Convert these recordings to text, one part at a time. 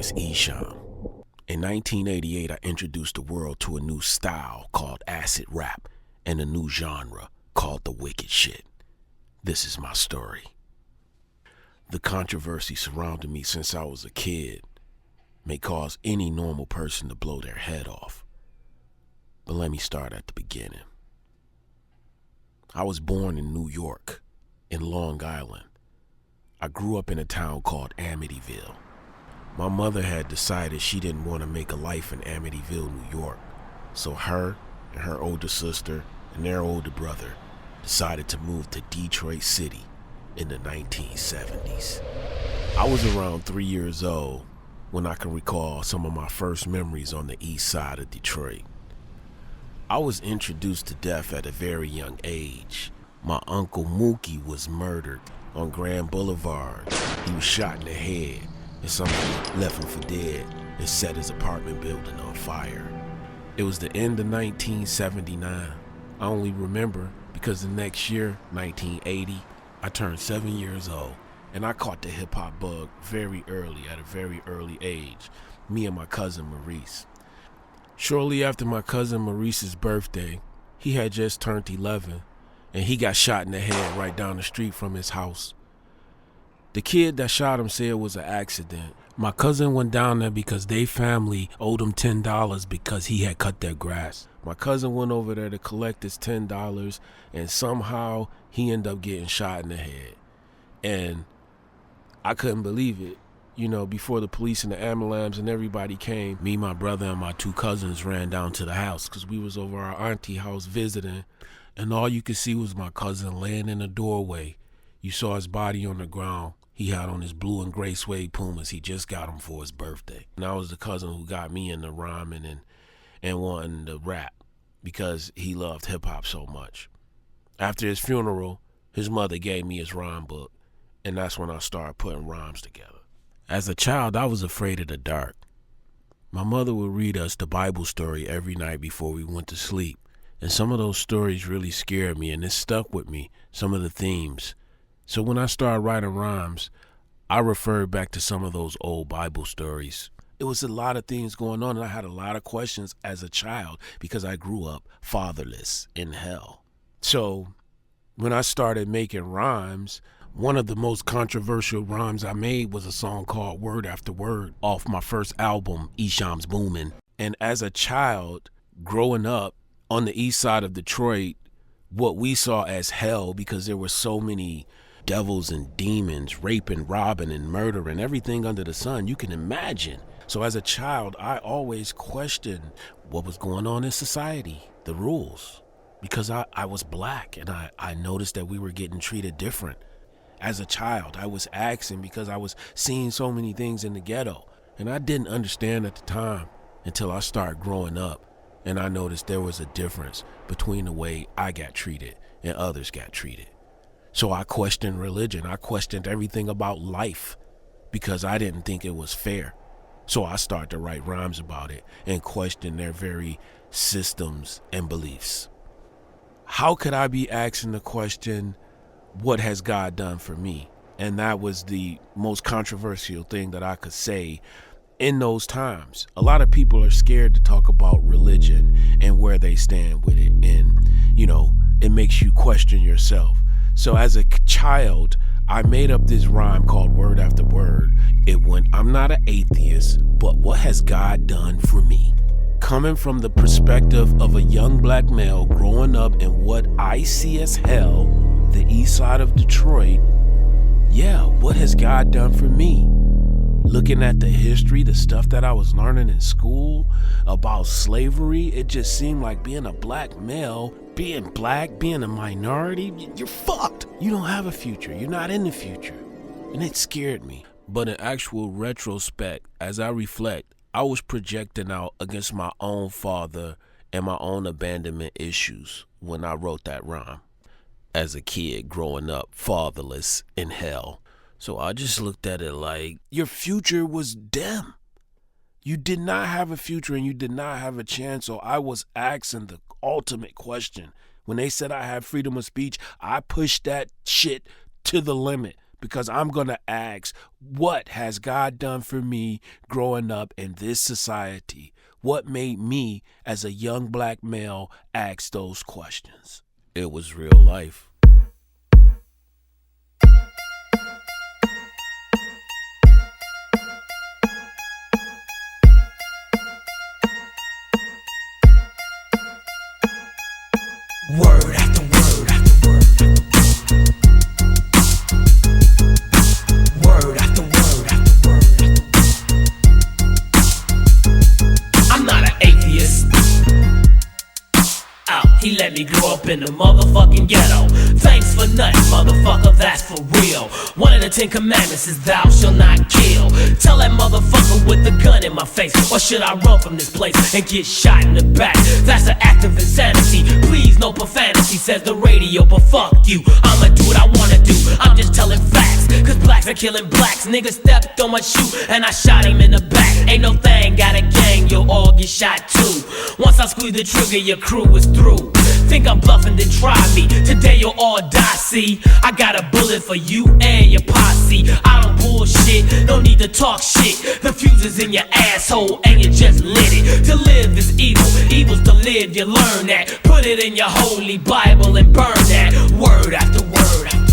is Esham. In 1988, I introduced the world to a new style called acid rap and a new genre called the wicked shit. This is my story. The controversy surrounding me since I was a kid may cause any normal person to blow their head off. But let me start at the beginning. I was born in New York, in Long Island. I grew up in a town called Amityville. My mother had decided she didn't want to make a life in Amityville, New York. So her and her older sister and their older brother decided to move to Detroit City in the 1970s. I was around 3 years old when I can recall some of my first memories on the east side of Detroit. I was introduced to death at a very young age. My uncle Mookie was murdered on Grand Boulevard. He was shot in the head and somebody left him for dead and set his apartment building on fire. It was the end of 1979. I only remember because the next year, 1980, I turned 7 years old and I caught the hip hop bug very early, at a very early age, me and my cousin Maurice. Shortly after my cousin Maurice's birthday, he had just turned 11 and he got shot in the head right down the street from his house. The kid that shot him said it was an accident. My cousin went down there because their family owed him $10 because he had cut their grass. My cousin went over there to collect his $10 and somehow he ended up getting shot in the head. And I couldn't believe it. You know, before the police and the ambulance and everybody came, me, my brother, and my two cousins ran down to the house because we was over our auntie house visiting. And all you could see was my cousin laying in the doorway. You saw his body on the ground. He had on his blue and gray suede Pumas. He just got them for his birthday. And I was the cousin who got me into rhyming and wanting to rap because he loved hip hop so much. After his funeral, his mother gave me his rhyme book, and that's when I started putting rhymes together. As a child, I was afraid of the dark. My mother would read us the Bible story every night before we went to sleep. And some of those stories really scared me, and it stuck with me, some of the themes. So when I started writing rhymes, I referred back to some of those old Bible stories. It was a lot of things going on, and I had a lot of questions as a child because I grew up fatherless in hell. So when I started making rhymes, one of the most controversial rhymes I made was a song called Word After Word off my first album, Esham's Boomin'. And as a child, growing up on the east side of Detroit, what we saw as hell, because there were so many devils and demons raping, robbing, and murdering everything under the sun you can imagine. So as a child, I always questioned what was going on in society, the rules, because I was black and I noticed that we were getting treated different. As a child, I was asking because I was seeing so many things in the ghetto, and I didn't understand at the time until I started growing up, and I noticed there was a difference between the way I got treated and others got treated. So I questioned religion. I questioned everything about life because I didn't think it was fair. So I started to write rhymes about it and question their very systems and beliefs. How could I be asking the question, what has God done for me? And that was the most controversial thing that I could say in those times. A lot of people are scared to talk about religion and where they stand with it. And, you know, it makes you question yourself. So as a child, I made up this rhyme called Word After Word. It went, I'm not an atheist, but what has God done for me? Coming from the perspective of a young black male growing up in what I see as hell, the east side of Detroit, yeah, what has God done for me? Looking at the history, the stuff that I was learning in school about slavery, it just seemed like being a black male, being black, being a minority, you're fucked. You don't have a future. You're not in the future. And it scared me. But in actual retrospect, as I reflect, I was projecting out against my own father and my own abandonment issues when I wrote that rhyme. As a kid growing up, fatherless in hell. So I just looked at it like, your future was dim. You did not have a future and you did not have a chance. So I was asking the ultimate question. When they said I had freedom of speech, I pushed that shit to the limit because I'm going to ask, what has God done for me growing up in this society? What made me, as a young black male, ask those questions? It was real life. Word after word after word after word after word after word. I'm not an atheist. He let me grow up in the motherfucking ghetto. Thanks for nothing, motherfucker, that's for real. One of the 10 commandments is thou shalt not kill. Tell that motherfucker with the gun in my face, or should I run from this place and get shot in the back? That's an act of insanity. Please, no profanity, says the radio, but fuck you. I'ma do what I wanna do, I'm just telling facts. Cause blacks are killing blacks. Niggas stepped on my shoe and I shot him in the back. Ain't no thing, got a gang, you'll all get shot too. Once I squeeze the trigger, your crew is through. Think I'm bluffing, then try me. Today you'll all die, see. I got a bullet for you and your posse. I don't bullshit, no need to talk shit. The fuse is in your asshole and you just lit it. To live is evil, evil's to live, you learn that. Put it in your holy Bible and burn that. Word after word after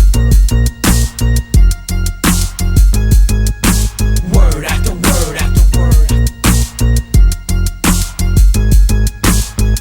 word after word after word.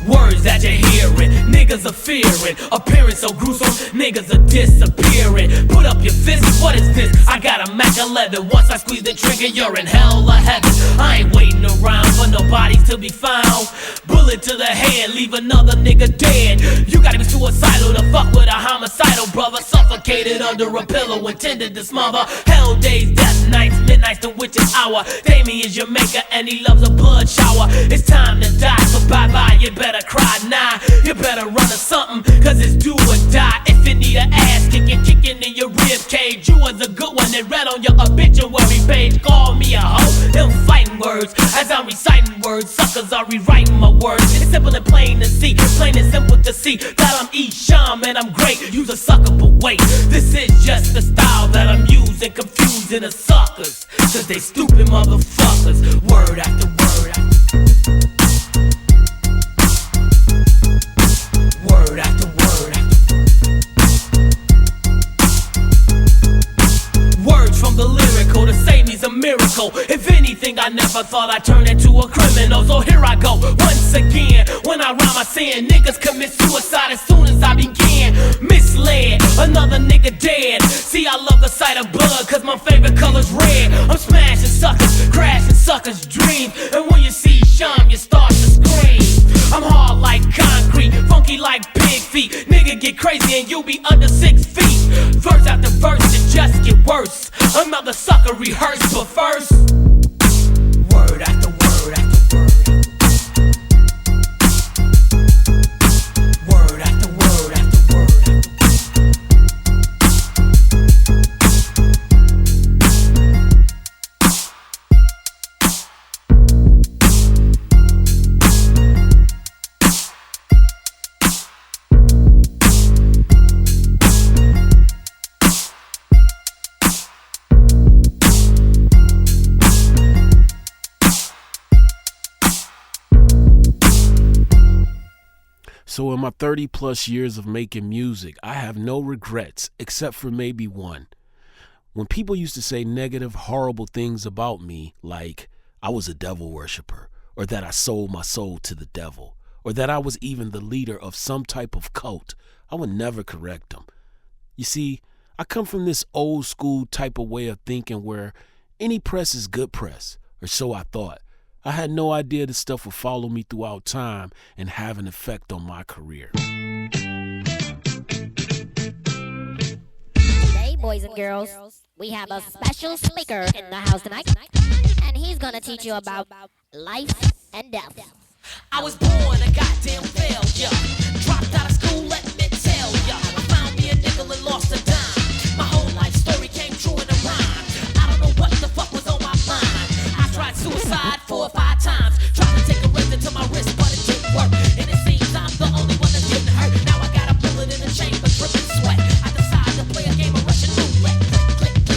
Words that you're hearing, niggas are fearing. Appearance so gruesome, niggas are disappearing. Put up your fist, what is this? I got a Mac 11. Once I squeeze the trigger, you're in hell or heaven. I ain't waiting around for no bodies to be found. Bullet to the head, leave another nigga dead. You gotta be suicidal to fuck with a homicidal brother. Suffocated under a pillow, intended to smother. Hell days, death nights, midnights, the witch's hour. Damien is your maker and he loves a blood shower. It's time to die, so bye-bye, you better cry now. You better run or something, cause it's do or die. If you need an ass kicking in your rib cage, you was a good one that read on your obituary page. Call me a hoe, them fighting words as I'm reciting words. Suckers are rewriting my words. It's simple and plain to see, plain and simple to see that I'm Esham and I'm great. Use a sucker, but wait, this is just the style that I'm using, confusing the suckers, cause they stupid motherfuckers. Word after word after word after word after words from the lyrical to save me's a miracle. If anything, I never thought I'd turn into a criminal. So here I go once again. When I rhyme, I saying niggas commit suicide as soon as I begin. Misled, another nigga dead. See, I love the sight of blood, cause my favorite color's red. I'm smashing suckers, crashing suckers' dreams. And when you see Esham, you start to scream. I'm hard like concrete, funky like pig feet. Nigga get crazy and you'll be under 6 feet. Verse after verse, it just get worse. Another sucker rehearse, but first, word after word after word. Word after word after word. So in my 30 plus years of making music, I have no regrets except for maybe one. When people used to say negative, horrible things about me, like I was a devil worshiper, or that I sold my soul to the devil, or that I was even the leader of some type of cult, I would never correct them. You see, I come from this old school type of way of thinking where any press is good press, or so I thought. I had no idea this stuff would follow me throughout time and have an effect on my career. Today, boys and girls, we have a special speaker in the house tonight, and he's gonna teach you about life and death. I was born a goddamn failure. Dropped out of school, let me tell ya. I found me a nickel and lost a dime. My whole life story came true in a rhyme. I don't know what the fuck was on my mind. I tried suicide 4 or 5 times. Tried to take a razor to my wrist, but it didn't work. And it seems I'm the only one that's getting hurt. Now I got a bullet in the chamber, dripping sweat. I decided to play a game of Russian roulette. Click, click,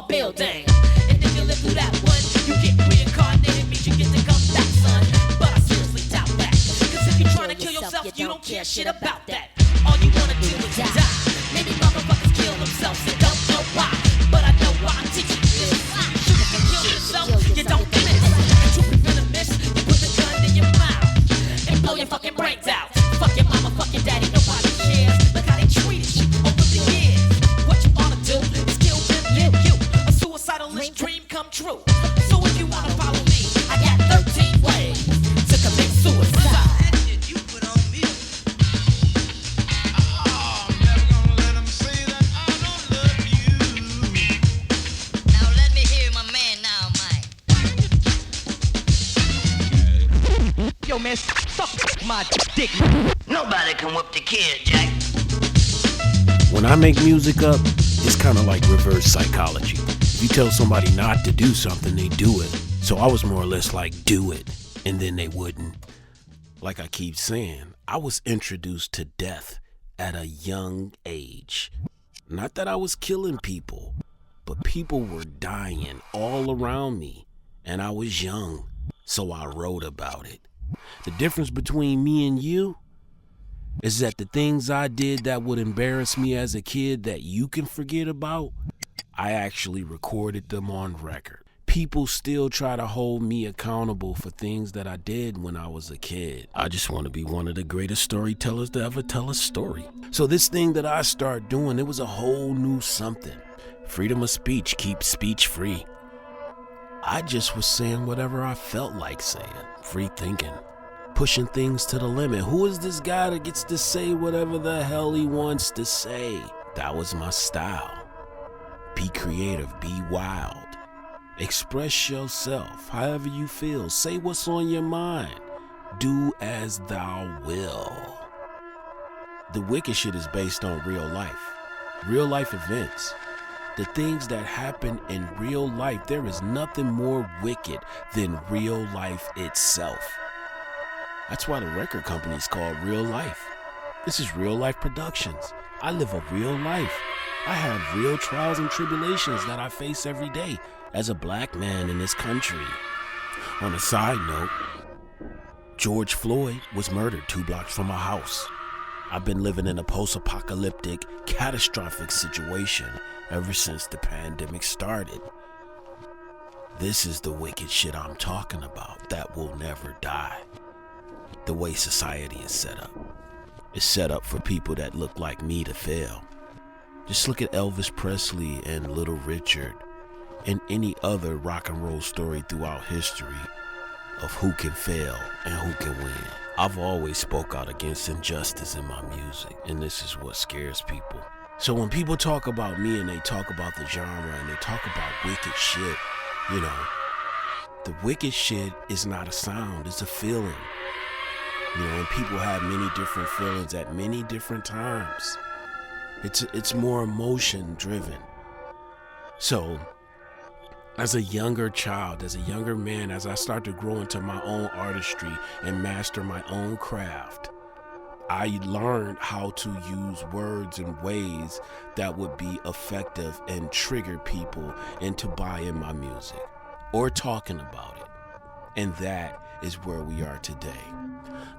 tall building. And if you live through that one, you get reincarnated, means you get to come back, son. But I seriously doubt that. Cause if you're trying to kill yourself, you don't care shit about that. All you wanna do is die. Many motherfuckers kill themselves and don't know why. But I know why I'm teaching you this. You can kill yourself, you don't miss. And to prevent a miss, you put the gun in your mouth and blow your fucking brains out. Fuck your mama, fuck your daddy, nobody cares. Look how they treated you over the years. What you ought to do is kill them, live you. A suicidalist dream come true. So if you wanna follow me, I got 13 ways to commit suicide. Yo, man, suck my dick. Nobody can whip the kid, Jack. When I make music up, it's kind of like reverse psychology. If you tell somebody not to do something, they do it. So I was more or less like, do it, and then they wouldn't. Like I keep saying, I was introduced to death at a young age. Not that I was killing people, but people were dying all around me, and I was young, so I wrote about it. The difference between me and you is that the things I did that would embarrass me as a kid that you can forget about, I actually recorded them on record. People still try to hold me accountable for things that I did when I was a kid. I just want to be one of the greatest storytellers to ever tell a story. So this thing that I started doing, it was a whole new something. Freedom of speech keeps speech free. I just was saying whatever I felt like saying. Free thinking. Pushing things to the limit. Who is this guy that gets to say whatever the hell he wants to say? That was my style. Be creative. Be wild. Express yourself however you feel. Say what's on your mind. Do as thou will. The wicked shit is based on real life. Real life events. The things that happen in real life, there is nothing more wicked than real life itself. That's why the record company is called Real Life. This is Real Life Productions. I live a real life. I have real trials and tribulations that I face every day as a black man in this country. On a side note, George Floyd was murdered 2 blocks from my house. I've been living in a post-apocalyptic, catastrophic situation ever since the pandemic started. This is the wicked shit I'm talking about that will never die. The way society is set up. It's set up for people that look like me to fail. Just look at Elvis Presley and Little Richard and any other rock and roll story throughout history of who can fail and who can win. I've always spoke out against injustice in my music, and this is what scares people. So when people talk about me and they talk about the genre and they talk about wicked shit, you know, the wicked shit is not a sound, it's a feeling. You know, and people have many different feelings at many different times. It's more emotion driven. So as a younger child, as a younger man, as I start to grow into my own artistry and master my own craft, I learned how to use words in ways that would be effective and trigger people into buying my music or talking about it. And that is where we are today.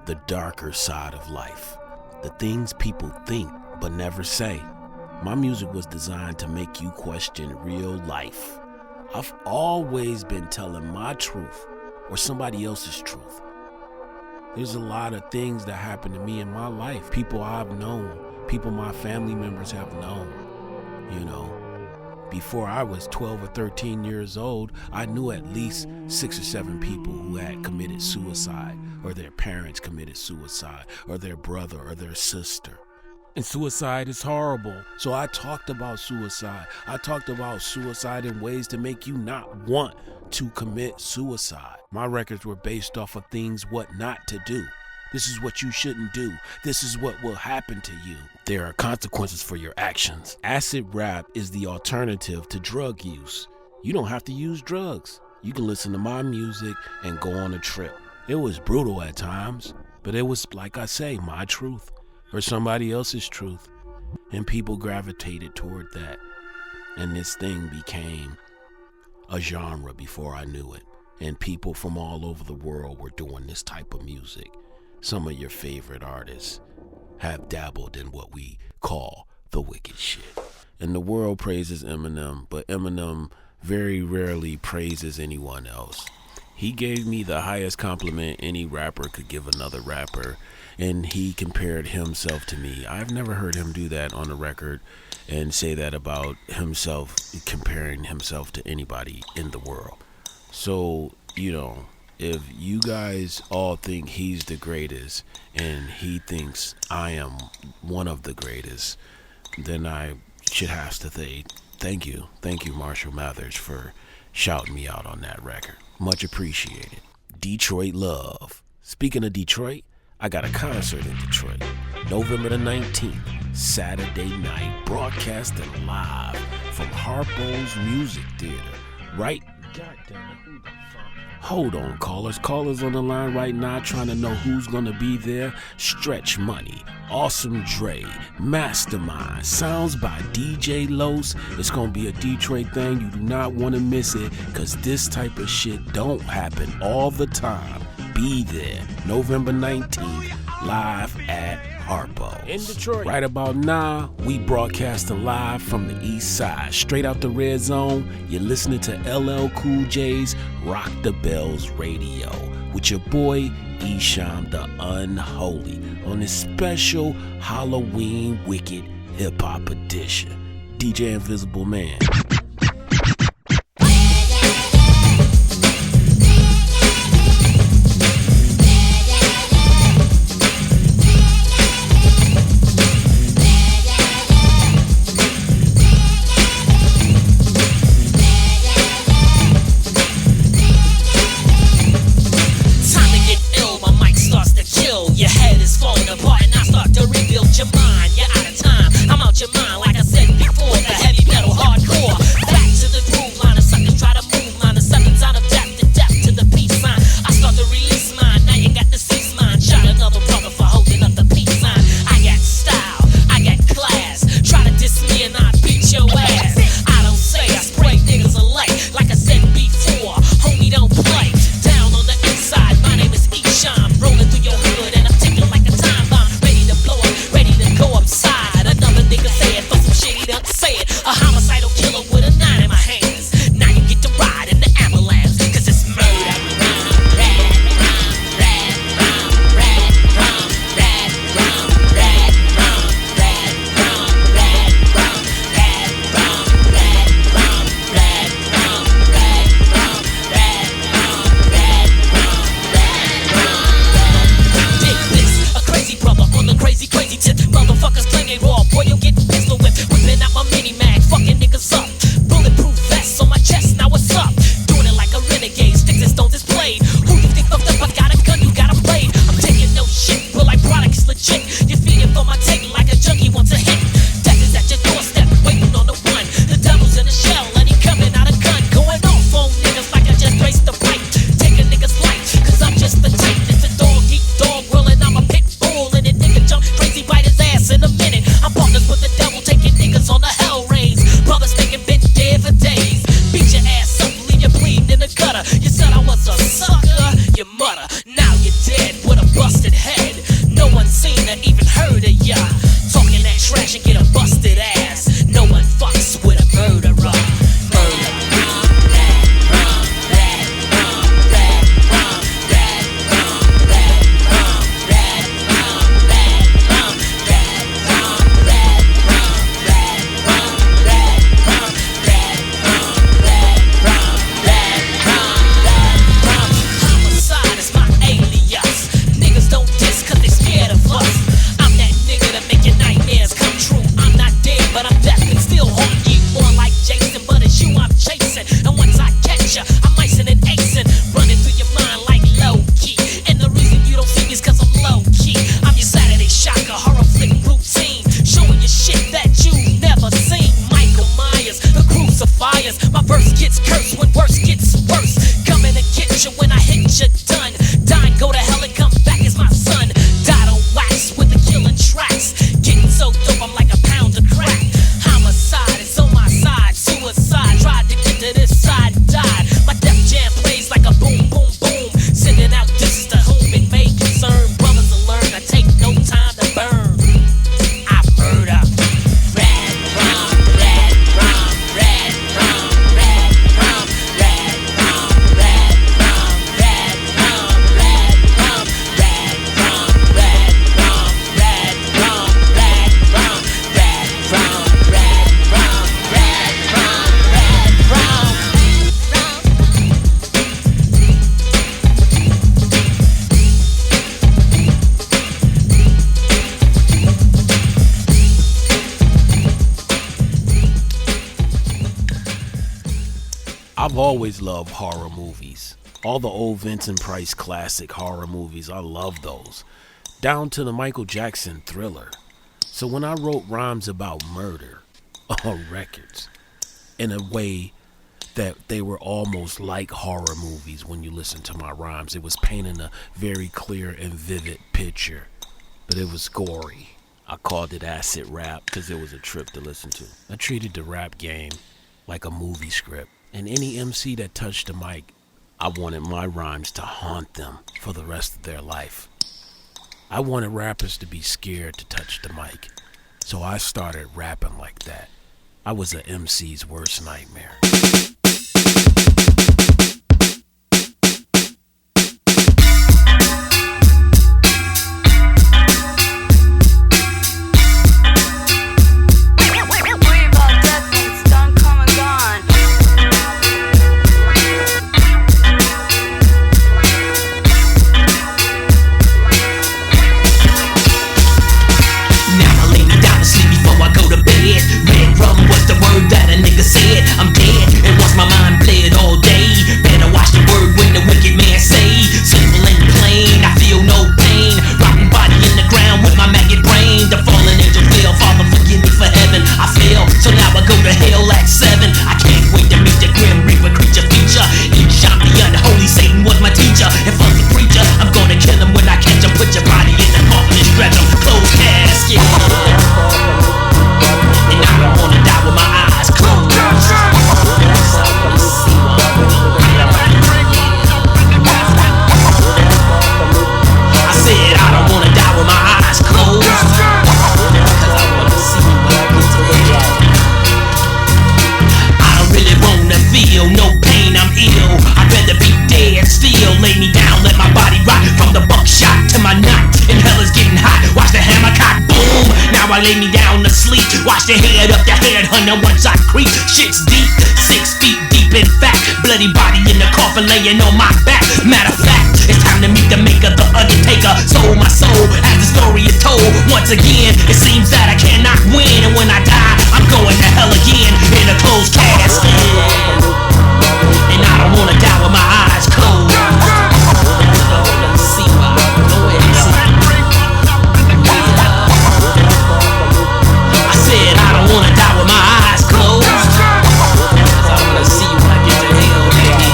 The darker side of life. The things people think but never say. My music was designed to make you question real life. I've always been telling my truth or somebody else's truth. There's a lot of things that happened to me in my life. People I've known, people my family members have known, you know. Before I was 12 or 13 years old, I knew at least 6 or 7 people who had committed suicide, or their parents committed suicide, or their brother or their sister. And suicide is horrible. So I talked about suicide. I talked about suicide in ways to make you not want to commit suicide. My records were based off of things what not to do. This is what you shouldn't do. This is what will happen to you. There are consequences for your actions. Acid rap is the alternative to drug use. You don't have to use drugs. You can listen to my music and go on a trip. It was brutal at times, but it was, like I say, my truth or somebody else's truth. And people gravitated toward that. And this thing became a genre before I knew it. And people from all over the world were doing this type of music. Some of your favorite artists have dabbled in what we call the wicked shit. And the world praises Eminem, but Eminem very rarely praises anyone else. He gave me the highest compliment any rapper could give another rapper, and he compared himself to me. I've never heard him do that on a record and say that about himself, comparing himself to anybody in the world. So, if you guys all think he's the greatest and he thinks I am one of the greatest, then I should have to say thank you. Thank you, Marshall Mathers, for shouting me out on that record. Much appreciated. Detroit love. Speaking of Detroit, I got a concert in Detroit. November the 19th, Saturday night, broadcasting live from Harpo's Music Theater. Right? God damn it, who the fuck? Hold on, callers. Callers on the line right now trying to know who's gonna be there. Stretch Money, Awesome Dre, Mastermind, sounds by DJ Los. It's gonna be a Detroit thing. You do not want to miss it, because this type of shit don't happen all the time. Be there, November 19th, live at Harpo. In Detroit. Right about now, we broadcasting live from the east side. Straight out the red zone, you're listening to LL Cool J's Rock the Bells Radio with your boy Esham the Unholy on this special Halloween Wicked Hip Hop edition. DJ Invisible Man. Your head is falling apart and I start to rebuild your mind. You're out of time, I'm out your mind. Like I said before, the heavy metal hardcore. Back to the groove line, the suckers try to move line. The seventh sign of death to the peace sign. I start to release mine, now you got to cease mine. Shot another brother for holding up the peace sign. I got style, I got class. Try to diss me and I beat your ass. I don't say, I spray niggas alike. Like I said before, homie don't play. Down on the inside, my name is Esham. Rolling through your hood and like a time bomb, ready to blow up, ready to go upside. Another nigga say it, but some shit he don't say it. A homicidal killer with a 9 in my hands. Now you get to ride in the ambulance, cause it's murder. Crazy tip, motherfuckers claim they raw. Boy, you'll get pistol whipped. Whipping out my mini mag, fucking niggas up. Bulletproof vest on my chest, now what's up? Doing it like a renegade, sticks and stones is played. Who you think fucked up? I got a gun, you got a blade. I'm taking no shit, but like product is legit. You're feeding for my take like a junkie wants a hit. Death is at your doorstep, waiting on the one. The devil's in a shell and he coming out a gun. Going off on niggas like I just graced the pipe. Take a nigga's life, cause I'm just the type. It's a dog eat dog world and I'm a pit bull. And a nigga jump crazy, bite his ass in a minute. I'm partners with the devil, taking niggas on the hell raise. Brothers thinking been dead for days. Beat your ass up, leave you bleeding in the gutter. You said I was a sucker, you mutter. Now you're dead with a busted head. No one seen or even heard of ya. Talking that trash and get a busted ass. No one fucks with a murderer. Homicide is my always loved horror movies. All the old Vincent Price classic horror movies, I love those. Down to the Michael Jackson Thriller. So when I wrote rhymes about murder on records, in a way that they were almost like horror movies when you listen to my rhymes, it was painting a very clear and vivid picture, but it was gory. I called it acid rap because it was a trip to listen to. I treated the rap game like a movie script, and any MC that touched the mic, I wanted my rhymes to haunt them for the rest of their life. I wanted rappers to be scared to touch the mic, so I started rapping like that. I was an MC's worst nightmare. Lay me down to sleep. Watch the head up, the head hunter once I creep. Shit's deep, 6 feet deep in fact. Bloody body in the coffin laying on my back. Matter of fact, it's time to meet the maker, the undertaker. Sold my soul as the story is told. Once again, it seems that I cannot win, and when I die, I'm going to hell again in a closed casket. And I don't wanna die with my eyes closed. Let's see why. Go ahead and see. I don't wanna die with my eyes closed, cause I wanna see you when I get to hell, baby.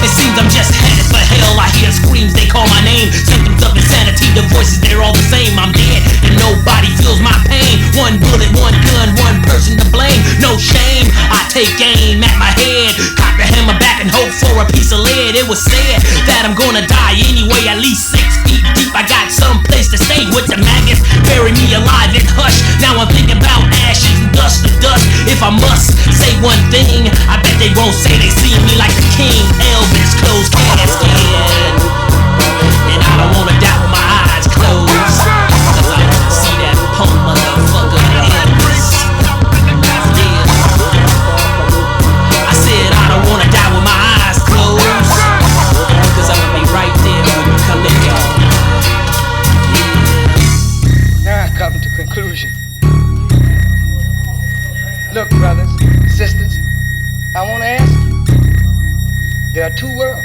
It seems I'm just headed for hell. I hear screams, they call my name. Symptoms of insanity, the voices, they're all the same. I'm dead and nobody feels my pain. One bullet, one gun, one person to blame. No shame, I take aim at my head, cock the hammer back and hope for a piece of lead. It was said that I'm gonna die anyway, at least 6 feet deep. I got some place to stay with the maggots. Bury me alive and hush. Now I'm thinking about ashes and dust to dust. If I must say one thing, I bet they won't say they see me like the king. Elvis, closed casket. And I don't wanna die with my eyes closed, cause I wanna see that punk motherfucker Elvis. Yeah. I said I don't wanna die with my eyes closed, cause I'm gonna be right there when you come in, y'all. Now I come to conclusion. Look, brothers, sisters, I want to ask you. There are 2 worlds.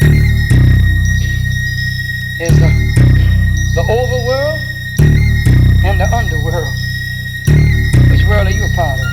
There's the overworld and the underworld. Which world are you a part of?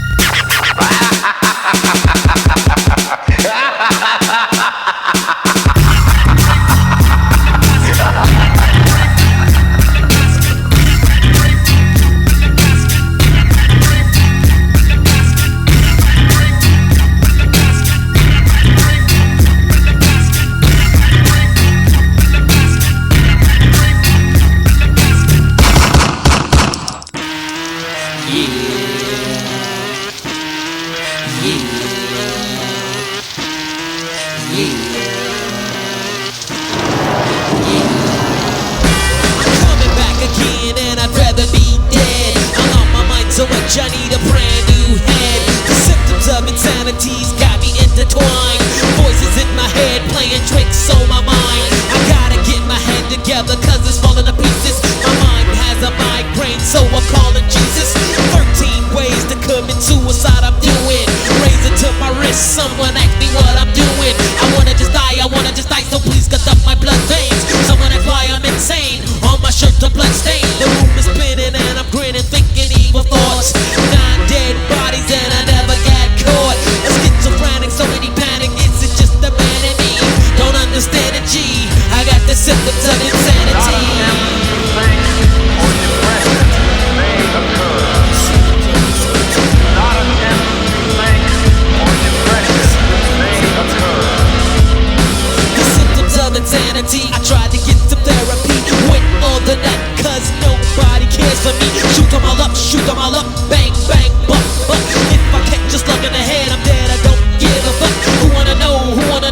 So much I need a brand new head. The symptoms of insanity's got me intertwined. Voices in my head playing tricks on my mind. I gotta get my head together cause it's falling to pieces. My mind has a migraine so I'm calling Jesus. 13 ways to commit suicide I'm doing. Razor to my wrist, someone ask me what I'm doing. symptoms of insanity. Insanity. I tried to get some therapy, went all the night, cause nobody cares for me. Shoot them all up, bang, bang, buck, buck. If I can't just look in the head, I'm dead, I don't give a fuck. Who wanna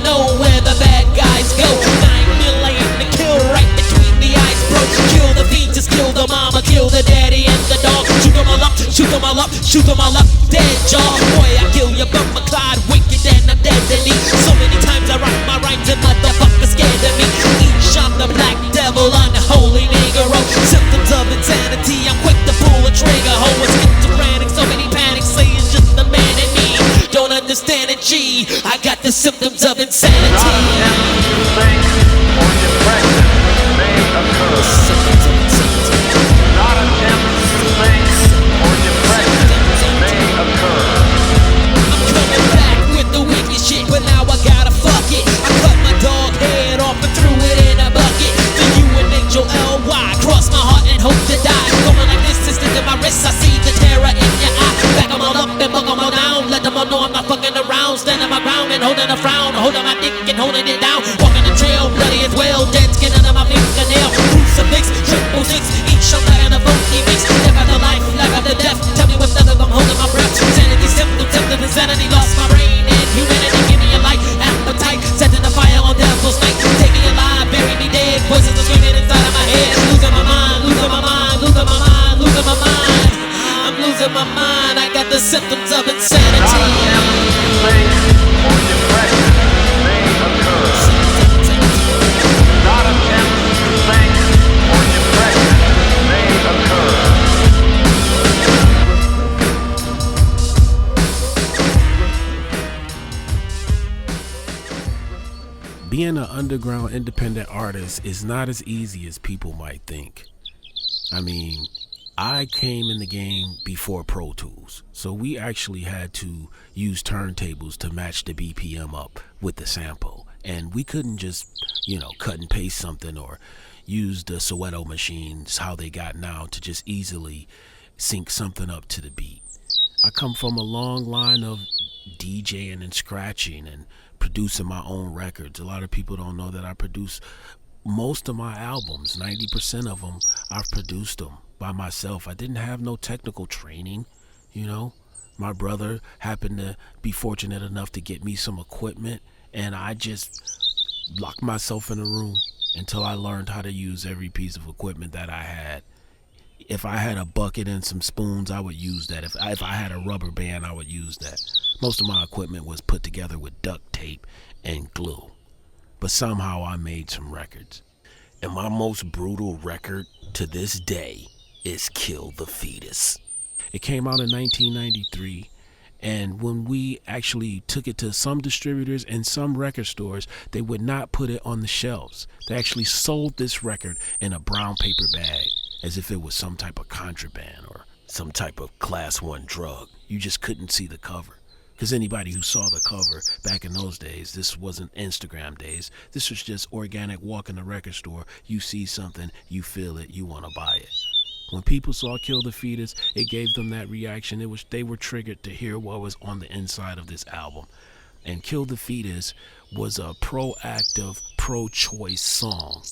know where the bad guys go? 9 million to kill right between the eyes, bro. Kill the fetus, kill the mama, kill the daddy and the dog. Shoot them all up, shoot them all up, shoot them all up, dead jaw. Boy, I kill your bumper Clyde, wicked and I'm deadly. So many times I write my rhymes and motherfuckers scared of me. Esham, the black devil, unholy negro. Symptoms of insanity, I'm quick to pull a trigger. Ho, it's schizophrenic, so many panics, say it's just the man in me. Don't understand it, G, I got the symptoms of insanity. But now I gotta fuck it. I cut my dog head off and threw it in a bucket. For you and Angel L.Y. Cross my heart and hope to die. Going like this, instant in my wrist, I see the terror in your eye. Back them all up and bug them all down. Let them all know I'm not fucking around. Standing my ground and holding a frown. Holding my dick and holding it down. Walking the trail, bloody as well. Dead skin under my fingernail. Crucifix, 666. Each shot like an funky mix. Live after life, life after death. Tell me what's left, I'm holding my breath. Insanity, symptoms, insanity. Lost my brain and humanity. Appetite, setting the fire on devil's night. Take me alive, bury me dead. Voices are screaming inside of my head. Losing my mind, losing my mind, losing my mind, losing my mind. I'm losing my mind. I got the symptoms of insanity. Being an underground independent artist is not as easy as people might think. I mean, I came in the game before Pro Tools, so we actually had to use turntables to match the BPM up with the sample. And we couldn't just, cut and paste something or use the Soweto machines, how they got now, to just easily sync something up to the beat. I come from a long line of DJing and scratching and producing my own records. A lot of people don't know that I produce most of my albums. 90% of them, I've produced them by myself. I didn't have no technical training, My brother happened to be fortunate enough to get me some equipment, and I just locked myself in a room until I learned how to use every piece of equipment that I had. If I had a bucket and some spoons, I would use that. If I had a rubber band, I would use that. Most of my equipment was put together with duct tape and glue. But somehow I made some records. And my most brutal record to this day is Kill the Fetus. It came out in 1993. And when we actually took it to some distributors and some record stores, they would not put it on the shelves. They actually sold this record in a brown paper bag, as if it was some type of contraband or some type of class 1 drug. You just couldn't see the cover. Because anybody who saw the cover back in those days, this wasn't Instagram days. This was just organic, walk in the record store. You see something, you feel it, you want to buy it. When people saw Kill the Fetus, it gave them that reaction. They were triggered to hear what was on the inside of this album. And Kill the Fetus was a proactive, pro-choice song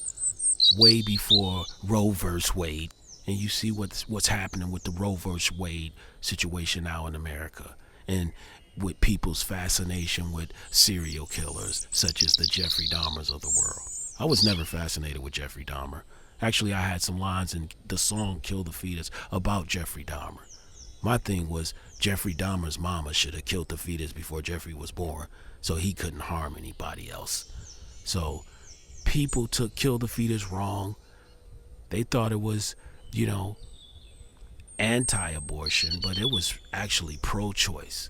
way before Roe vs. Wade. And you see what's happening with the Roe vs. Wade situation now in America. And with people's fascination with serial killers, such as the Jeffrey Dahmers of the world. I was never fascinated with Jeffrey Dahmer. Actually, I had some lines in the song Kill the Fetus about Jeffrey Dahmer. My thing was Jeffrey Dahmer's mama should have killed the fetus before Jeffrey was born, so he couldn't harm anybody else. So people took Kill the Fetus wrong. They thought it was, anti-abortion, but it was actually pro-choice.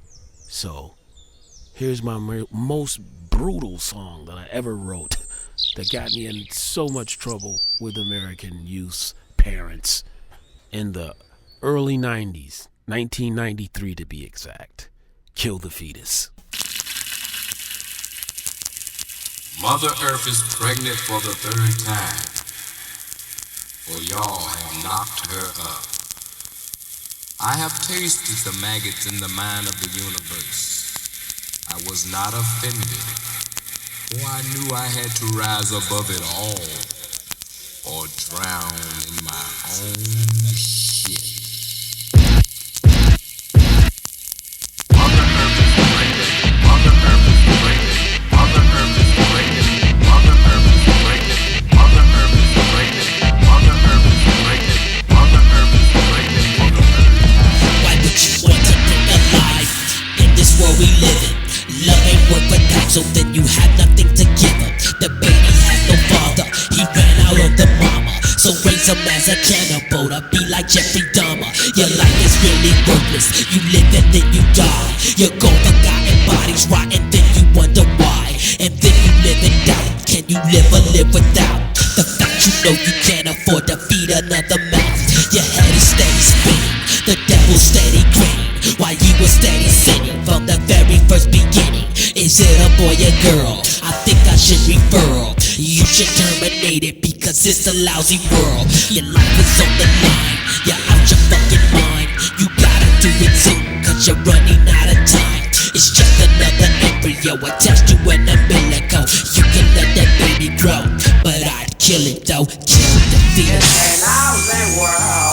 So here's my most brutal song that I ever wrote that got me in so much trouble with American youth parents in the early 90s, 1993 to be exact. Kill the Fetus. Mother Earth is pregnant for the third time, for y'all have knocked her up. I have tasted the maggots in the mind of the universe. I was not offended, for I knew I had to rise above it all, or drown in my own shit. Mother Earth is pregnant. Mother Earth is pregnant. Mother Earth is pregnant. Mother Earth is pregnant. Mother Earth is pregnant. Mother Earth is pregnant. Mother Earth is pregnant for the third time. Why would you want to bring alive in this world we live in? Love ain't worth a dime, so then you have nothing to give him. The baby has no father, he ran out of the mama. So raise him as a cannibal to be like Jeffrey Dahmer. Your life is really worthless, you live and then you die. Your cold forgotten bodies rot and then you wonder why. And then you live in doubt, can you live or live without the fact you know you can't afford to feed another mouth? Your head is steady spinning, the devil's steady grinning, while you were steady sinning from the very first beginning. Is it a boy or girl? I think I should refer. You should terminate it because it's a lousy world. Your life is on the line, you're out your fucking mind. You gotta do it soon, cause you're running out of time. It's just another embryo attached to an umbilical. You can let that baby grow, but I'd kill it though. Kill the fetus.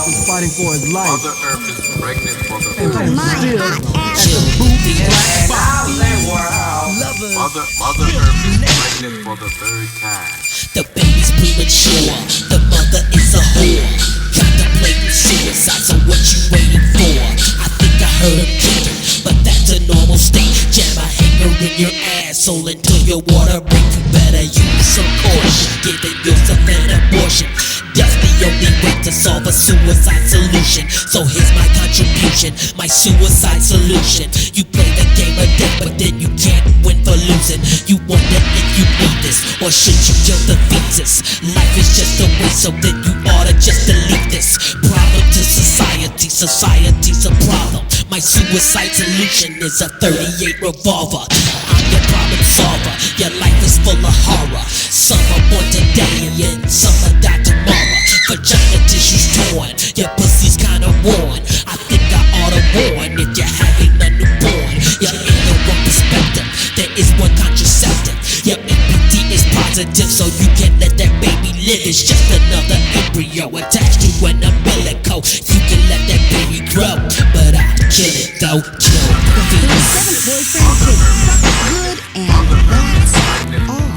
He's fighting for his life. Mother Earth is pregnant for the And third time. Kill the fetus. Mother Earth is pregnant for the third time. The baby's premature, the mother is a whore. Contemplating suicide, so what you waiting for? I think I heard him kicking, but that's a normal state. Jam a hanger in your asshole until your water breaks. You better use some caution, giving yourself an abortion. That's the only way to solve a suicide solution. So here's my contribution, my suicide solution. You play the game of death, but then you can't win for losing. You wonder if you need this, or should you kill the fetus? Life is just a waste, so then you oughta just delete this. Problem to society, society's a problem. My suicide solution is a 38 revolver. I'm your problem solver, your life is full of horror. Some are born today and some are die tomorrow. Vagina tissues torn, your pussy's kinda worn. I think I oughta warn if you're having a newborn. You're in the wrong perspective, there is one contraceptive. Your EPD is positive, so you can let that baby live. It's just another embryo attached to an umbilical. You can let that baby grow, but I'd kill it though. Kill the fetus. Good, and that's all.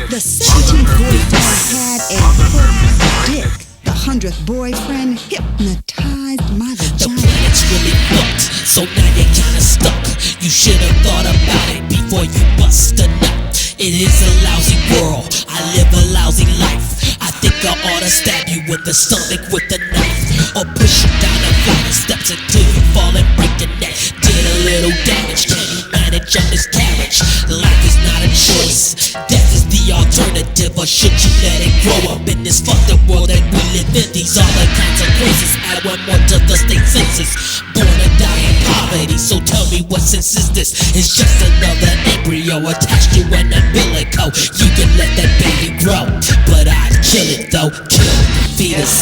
The 17th boyfriend had a perfect dick. The 100th boyfriend hypnotized my The vagina. planet's really fucked, so now you're kinda stuck. You should've thought about it before you bust a nut. It is a lousy world, I live a lousy life. I think I oughta stab you in the stomach with a knife, or push you down a flight of steps until you fall and break your neck. Did a little damage, can you manage a miscarriage? Life is not a choice, death is the alternative. Or should you let it grow up in this fucked up world that we live in? These are the consequences, add one more to the state census. Born to die in poverty, so tell me what sense is this? It's just another embryo attached to an umbilical. You can let that baby grow, but I'd kill it though. Kill the fetus.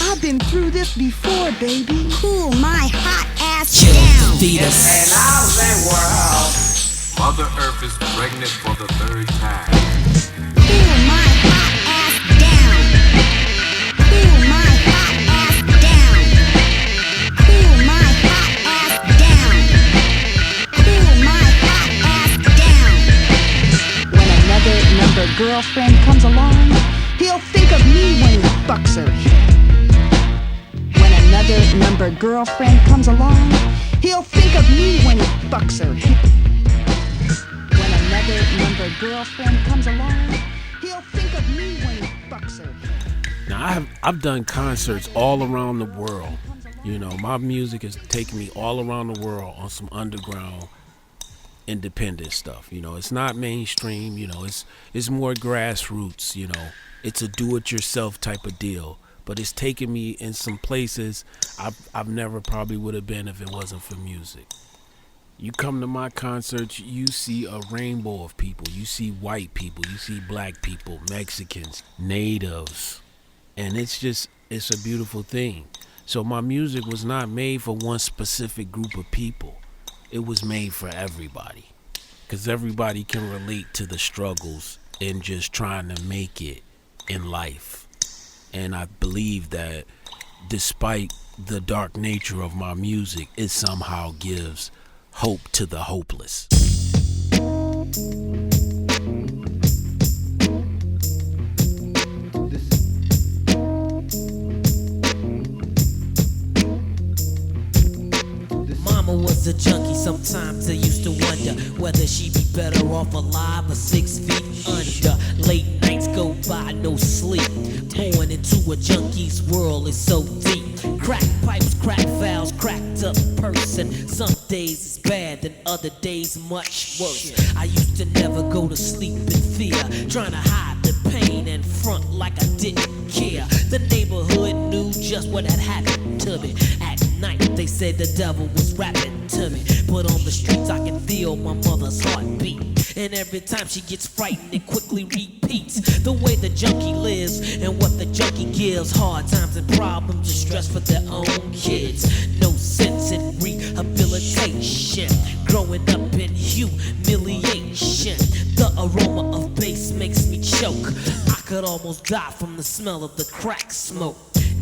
I've been through this before, baby. Cool my hot ass Kill down. the fetus. Mother Earth is pregnant for the third time. Cool my hot ass down. Cool my hot ass down. Cool my hot ass down. Cool my hot ass down. When another number girlfriend comes along, he'll think of me when he fucks her. When another number girlfriend comes along, he'll think of me when he fucks her. When another number girlfriend comes along, he'll think of me when he fucks her. Now I've done concerts all around the world. You know, my music has taken me all around the world on some underground independent stuff. You know, it's not mainstream, you know, it's more grassroots, you know. It's a do-it-yourself type of deal. But it's taken me in some places I've never probably would have been if it wasn't for music. You come to my concerts, you see a rainbow of people. You see white people, you see black people, Mexicans, natives. And it's a beautiful thing. So my music was not made for one specific group of people. It was made for everybody. Because everybody can relate to the struggles and just trying to make it in life. And I believe that despite the dark nature of my music, it somehow gives hope to the hopeless. Mama was a junkie, sometimes I used to wonder whether she'd be better off alive or 6 feet under. Late nights go by, no sleep. Born into a junkie's world is so deep. Crack pipes, crack valves, cracked up person. Some days it's bad, and other days much worse. I used to never go to sleep in fear, trying to hide the pain and front like I didn't care. The neighborhood knew just what had happened to me. At night they said the devil was rapping to me, but on the streets I can feel my mother's heartbeat. And every time she gets frightened, it quickly repeats the way the junkie lives and what the junkie gives. Hard times and problems and stress for their own kids. No sense in rehabilitation. Growing up in humiliation. The aroma of bass makes me choke. I could almost die from the smell of the crack smoke.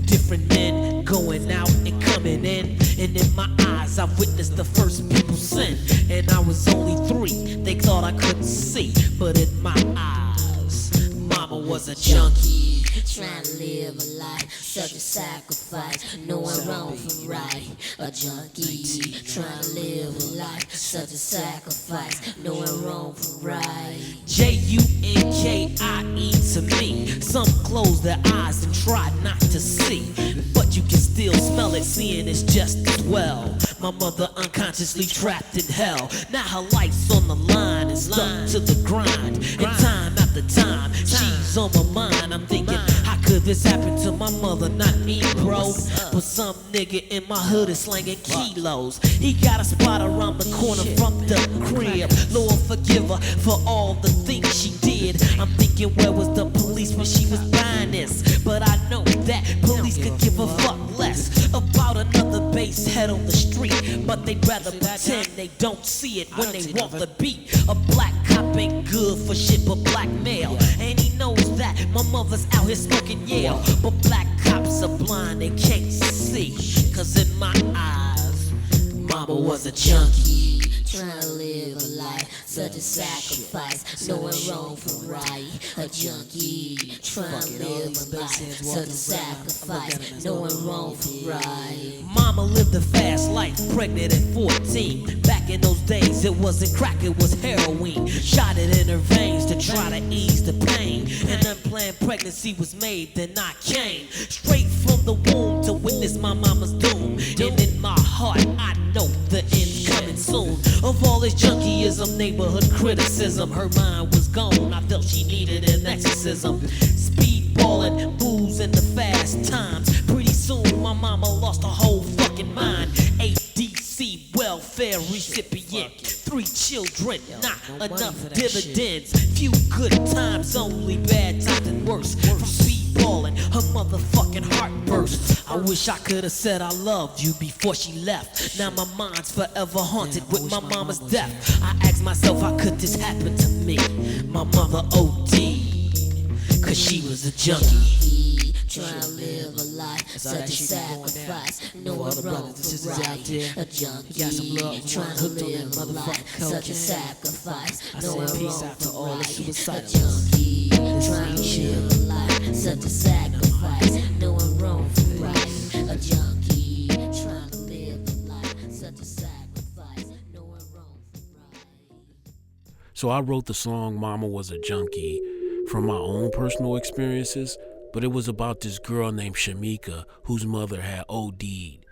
Different men going out and coming in, and in my eyes I witnessed the first people sin. And I was only 3, they thought I couldn't see, but in my eyes, mama was a junkie. Trying to live a life, such a sacrifice, knowing wrong from right. A junkie, trying to live a life, such a sacrifice, knowing wrong from right. Junkie to me. Some close their eyes and try not to see, but you can still smell it, seeing it's just as well. My mother unconsciously trapped in hell. Now her life's on the line and stuck to the grind. And time after time, she's on my mind. I'm thinking, how could this happen to my mother? Not me, bro. But some nigga in my hood is slanging kilos. He got a spot around the corner from the crib. Lord forgive her for all the things she did. I'm thinking, where was the police when she was buying this? But I know that police could give a fuck less about another bass head on the street. But they'd rather pretend they don't see it when they walk the beat. A black cop ain't good for shit but blackmail. And he knows that my mother's out here smoking Yale. But black cops are blind, they can't see. Cause in my eyes, mama was a junkie. Trying to live a life, such a sacrifice, knowing wrong from right. A junkie, trying to live a life, such a sacrifice, knowing wrong from right. Mama lived a fast life, pregnant at 14. Back in those days, it wasn't crack, it was heroin. Shot it in her veins to try to ease the pain. An unplanned pregnancy was made, then I came straight from the womb to witness my mama's doom. And in my heart, I know the end's coming soon. Of all this junkieism, neighborhood criticism, her mind was gone. I felt she needed an exorcism. Speedballing, booze, and the fast times. Pretty soon, my mama lost her whole fucking mind. ADC welfare recipient, 3 children, not enough dividends. Few good times, only bad times and worse. From speedballing, her motherfucking heart burst. I wish I could have said I loved you before she left. Now my mind's forever haunted with my mama's death. I ask myself, how could this happen to me? My mother OD, cause she was a junkie. Trying to live a life, such a sacrifice, knowing wrong from right. A junkie, trying to live a life, such a sacrifice, knowing wrong from right. A junkie, trying to live a life, such a sacrifice, knowing wrong from right. A junkie, trying to live a life, such a sacrifice, knowing wrong from right. So I wrote the song Mama Was a Junkie from my own personal experiences, but it was about this girl named Shamika whose mother had OD'd.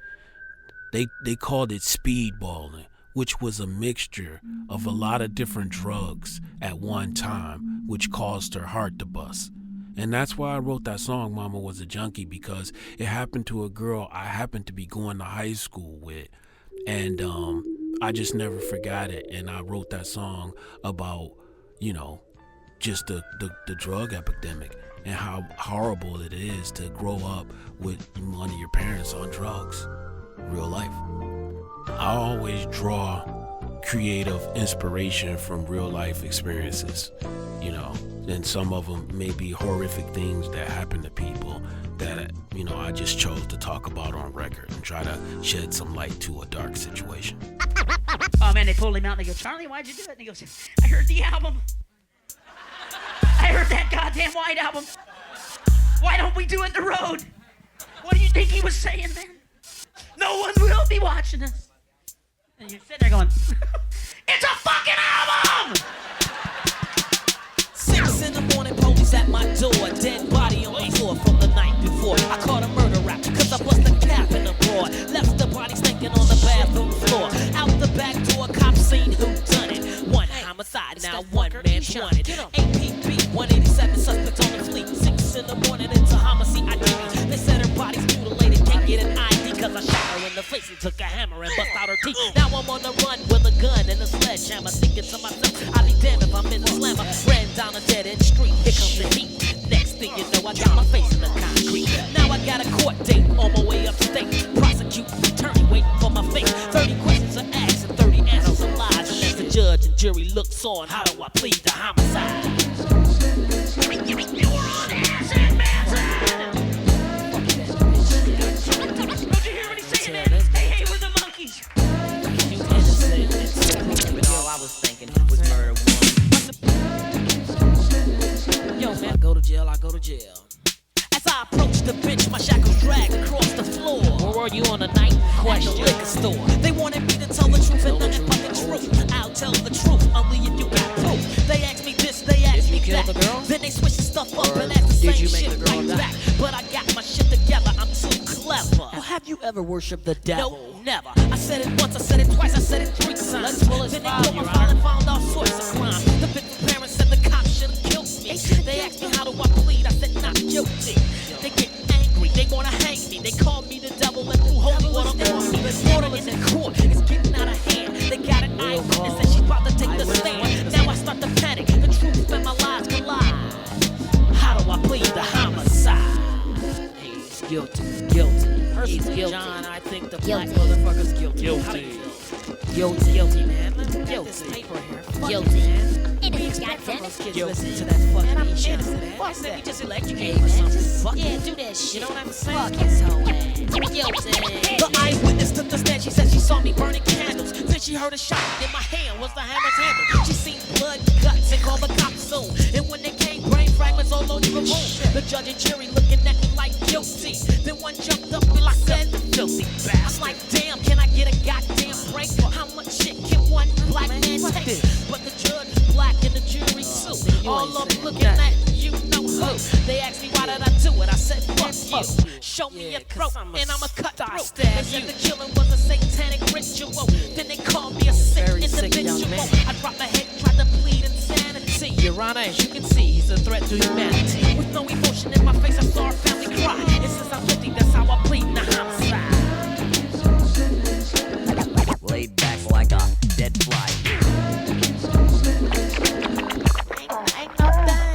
They called it speedballing, which was a mixture of a lot of different drugs at one time, which caused her heart to bust. And that's why I wrote that song, Mama Was a Junkie, because it happened to a girl I happened to be going to high school with. And I just never forgot it. And I wrote that song about, just the drug epidemic and how horrible it is to grow up with one of your parents on drugs. Real life. I always draw creative inspiration from real life experiences, and some of them may be horrific things that happen to people that, I just chose to talk about on record and try to shed some light to a dark situation. Oh man, they pulled him out and they go, Charlie, why'd you do it? And he goes, I heard the album. I heard that goddamn White Album. Why don't we do it in the road? What do you think he was saying, man? No one will be watching us. And you're sitting there going, it's a fucking album! 6 in the morning, police at my door. Dead body on the floor from the night before. I caught a murder rap cause I bust a cap in the broad. Left the body stinking on the bathroom floor. Out the back door, cops seen who done it. One homicide, now one man's wanted. APB 187 suspects on the fleet. 6 in the morning, it's a homicide ID. They said her body's mutilated, can't get an ID cause I shot her in the face and took a hammer and bust out her teeth. Now I'm on the run with a gun and a sledgehammer, thinking to myself, I'll be damned if I'm in the slammer. Ran down a dead end street, here comes the heat. Next thing you know, I got my face in the concrete. Now I got a court date on my way upstate. Prosecuting attorney waiting for my fate. 30 questions are asked and 30 answers are lies. And as the judge and jury looks on, how do I plead the homicide? You're on acid, man! Don't you hear what he's saying, man? Hey, we're the monkeys. You innocent, but all I was thinking was murder one. Yo, man, I go to jail. As I approach the bench, my shackles dragged across the floor. Where were you on the night? Question. At the liquor store. They wanted me to tell the truth and nothing but the truth. I'll tell the truth, only if you got proof. They asked me this, they asked me that. The girl? Then they switched the stuff up and asked the same shit right back. But I got my shit together, I'm too clever. Well, have you ever worshipped the devil? No, never. I said it once, I said it twice, I said it 3 times. Then they put my file and found all sorts of crimes. The victim's parents said the cops should have killed me. They asked me how do I plead, I said not guilty. They get angry, they wanna hang me. They call me the devil and threw holy water on me. Water in the court, it's getting out of hand. They got an eyewitness and she's about to take the stand. Now I start to panic, the truth and my lies collide. How do I plead the homicide? He's guilty. He's guilty. John, I think the black motherfucker's guilty. Guilty, man. Let's get this paper here. Guilty. Innocent, goddammit. Listen to that fucking Esham. Fuck that. He just electrocuted or something. Fuck yeah, do that shit. You know what I'm saying? Fuck his whole ass. Guilty. The eyewitness took the stand. She said she saw me burning candles. Then she heard a shot. In my hand was the hammer's handle. She seen blood, guts, and called the cops soon. And when they came, brain fragments all over the room. The judge and jury looking at me like guilty. Then one jumped up and like said, filthy bastard. I'm like, damn, can I get a goddamn break? How much shit can one black man take? But the judge is black and the jury too. All of them looking at you know who. They asked me why did I do it? I said fuck you. Show me your throat and I'ma cut through. They said the killing was a satanic ritual. Then they called me a sick individual. I dropped my head, tried to plead insanity. Your Honor, as you can see, he's a threat to humanity. With no emotion in my face, I saw our family cry. And since I'm 50, that's how I plead in the homicide. Laid back like a dead fly. Ain't no thing.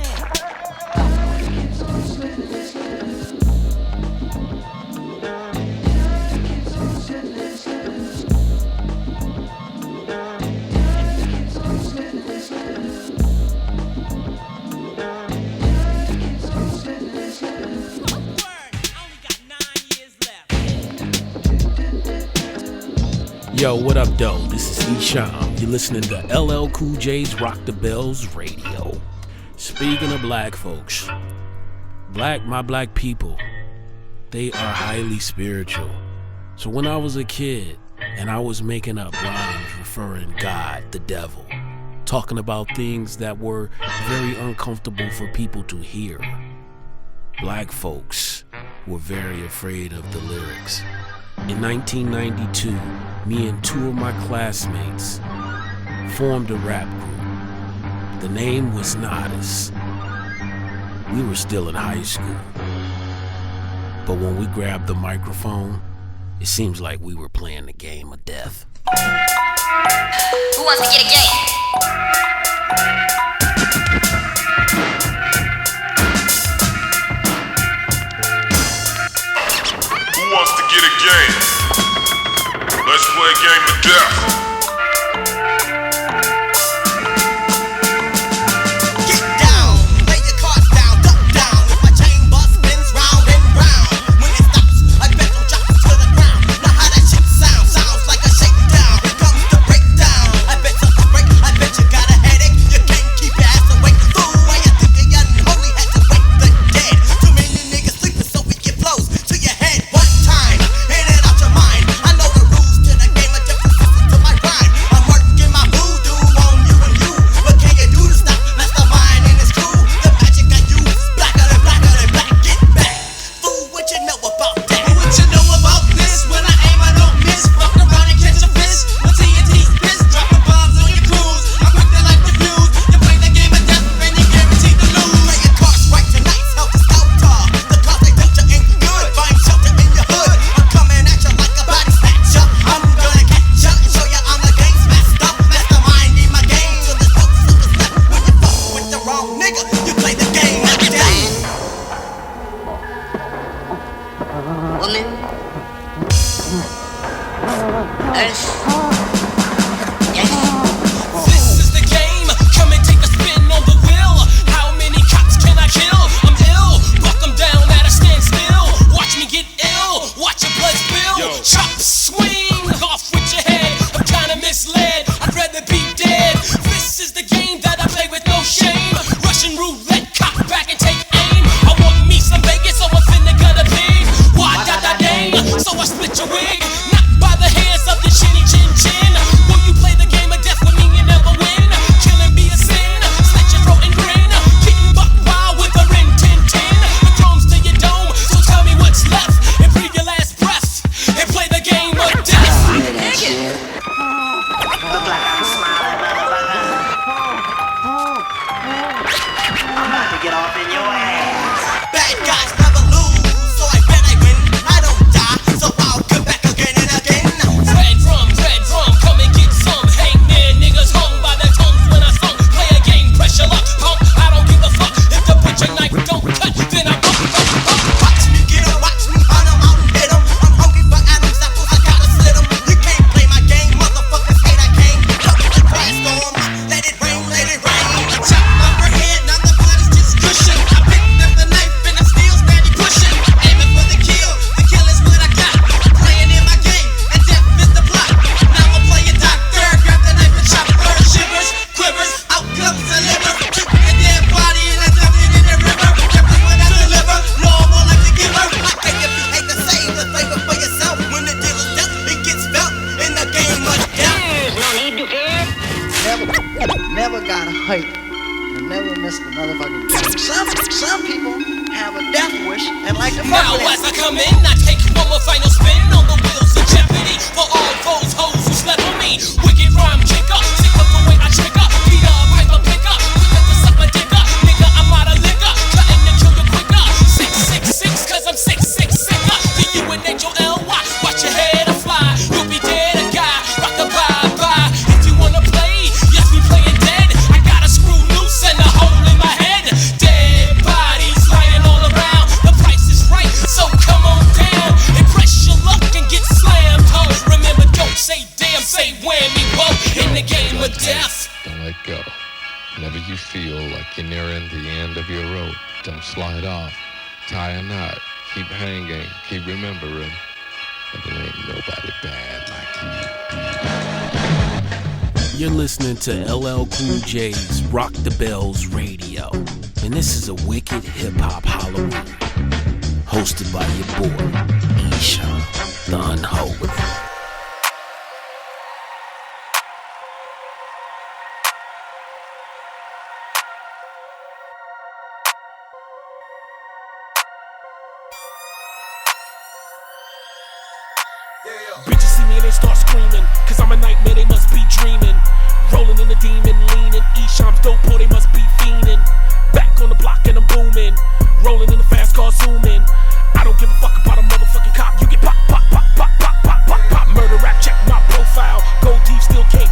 Yo, what up, though? This is Esham. You're listening to LL Cool J's Rock the Bells Radio. Speaking of black folks, my black people, they are highly spiritual. So when I was a kid and I was making up rhymes referring God, the devil, talking about things that were very uncomfortable for people to hear, black folks were very afraid of the lyrics. In 1992, me and 2 of my classmates formed a rap group. The name was Nodis. We were still in high school. But when we grabbed the microphone, it seems like we were playing the game of death. Who wants to get a game? Who wants to get a game? Let's play a game of death. Get down, lay your cards down, duck down. If my chain bus spins round and round, when it stops, I bet them drops to the ground. Now how that shit sounds like a shakedown. Here comes the breakdown. I bet you break, I bet you got a headache. You can't keep your ass awake. Fool, why you think the unholy had to wake the dead? Too many niggas sleeping, so we get blows to your head one time, in and out your mind. I know the rules to the game, I just listen to my rhyme. I'm working my voodoo on you and you. What can you do to stop Mastermind and his crew? The magic I use is blacker than black. Get back, fool, what you know about that? What you know about this? When I aim, I don't miss. Fuck around and catch a fish. When TNT's pissed, dropping bombs on your crews. I'm quick to light the fuse. You play the game of death and you're guaranteed to lose. Play your cards right tonight, help the scouter. The cards they dealt you ain't good. Find shelter in your hood. I'm coming at you like a body snatcher. I'm gonna catch ya and show ya I'm a game's master. Mastermind in my game till there's no suckers left. When you fuck with the wrong nigga, you play the game of death. Woman. Earth. Yes. This is the game. Come and take a spin on the wheel. How many cops can I kill? I'm ill. Buck them down at a standstill. Watch me get ill. Watch your blood spill. Chop, swing off with your head. I'm kinda misled. I'd rather be dead. This is the game that I play with no shame. Russian roulette, cock back and take aim. I want me some Vegas, so I'm finna gut a pig. Why dang? So I split your wig. Not by the hairs of the chinny chin chin. Will you play the game of death with me and never win? Killing be a sin. Slit your throat and grin. Getting buck wild with a rin tin tin. The crumbs to your dome. So tell me what's left and breathe your last breath and play the game of death. Look like I'm smiling, motherfucker. I'm about to get off in your ass. Bad guys never lose, so I bet I win. I don't die, so I'll come back again and again. Red drum, come and get some. Hangman niggas hung by their tongues when I sung. Play a game, pressure luck, pump. I don't give a fuck if the butcher knife don't cut. Then I bump. Watch me get 'em, watch me hunt 'em out and hit 'em. I'm hungry for Adam's apples, I gotta slit 'em. You can't play my game, motherfuckers hate I came. Look at the grass storm, let it rain. I chop off her head, now the blood is just cushion. I picked up the knife and I'm still steady pushing. Aiming for the kill is what I got. Playing in my game, and death is the plot. Now I'm playing doctor, grab the knife and chop her. Shivers, quivers, out comes the liver. Keep a dead body and I dump it in the river. Careful when I deliver, no more like the giver. I think if you hate to save the flavor for yourself. When the deal is death, it gets felt in the game of death. No need to care. Never got a hurt and never missed a motherfucking game. Some people have a death wish and like to fuck Now with as I come in, I take one more final spin on the wheels of jeopardy for all those hoes who slept on me. Wicked rhyme kicker, sick of the way I trigger. Peter Piper picker, quicker to suck my dicker. Nigga, I'm out of liquor, cutting to kill you quicker. 666, cause I'm 666er. Do you an angel L.Y.? Watch your head a fly. You'll be dead a guy. Rock the bye-bye. If you wanna play, yes, we playing dead. I got a screw loose and a hole in my head. Dead bodies lying all around. The price is right, so come on down and press your luck and get slammed. Ho, remember, don't say damn, say whammy. Whoa, in the game of death. Don't let go. Whenever you feel like you're nearing the end of your rope, don't slide off. Tie a knot. Keep hanging. Keep remembering that there ain't nobody bad like you. You're listening to LL Cool J's Rock the Bells Radio, and this is a wicked hip-hop Halloween, hosted by your boy, Esham, the Untold. Bitches see me and they start screaming, cause I'm a nightmare, they must be dreaming. Rolling in the demon, leaning, Esham's dope, they must be fiending. Back on the block and I'm booming, rolling in the fast car, zooming. I don't give a fuck about a motherfucking cop. You get pop, pop, pop, pop, pop, pop, pop, pop. Murder rap, check my profile. Go deep, still can't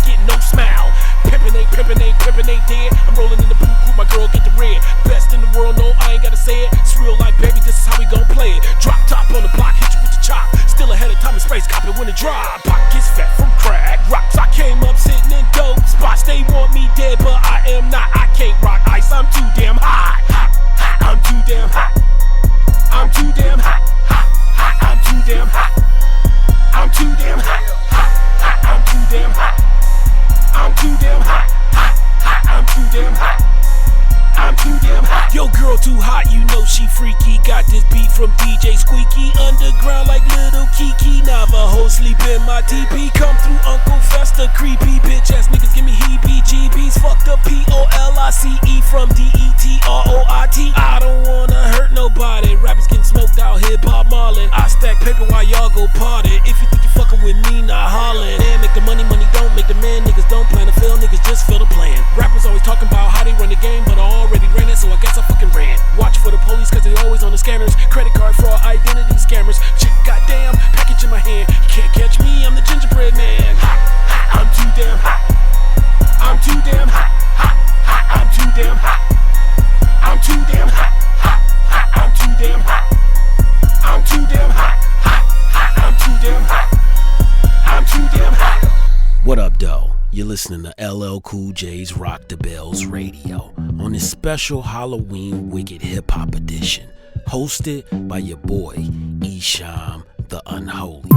Yo, girl too hot, you know she freaky. Got this beat from DJ Squeaky. Underground like little Kiki. Navajo sleep in my TP. Come through Uncle Fester, creepy bitch ass niggas give me heebie-jeebies. Fuck the POLICE from DETROIT. I don't wanna hurt nobody. Rappers getting smoked out here, Bob Marley. I stack paper while y'all go party. If you think you fucking with me, not hollin'. And make the money, money don't make the man. Niggas don't plan to fail, niggas just feel the plan. Rappers always talking about how they run the game, but I already ran it, so I guess I fucking ran. Watch for the police, cause they always on the scanners. Credit card fraud, identity scammers. Shit, goddamn, package in my hand. You can't catch me, I'm the gingerbread man. Hot, hot, I'm too damn hot. I'm too damn hot, hot, hot. I'm too damn hot. I'm too damn hot, hot, hot. I'm too damn hot. I'm too damn hot, hot, hot. I'm too damn hot. I'm too damn hot. What up, though? You're listening to LL Cool J's Rock the Bells Radio on this special Halloween Wicked Hip Hop edition, hosted by your boy, Esham, the Unholy.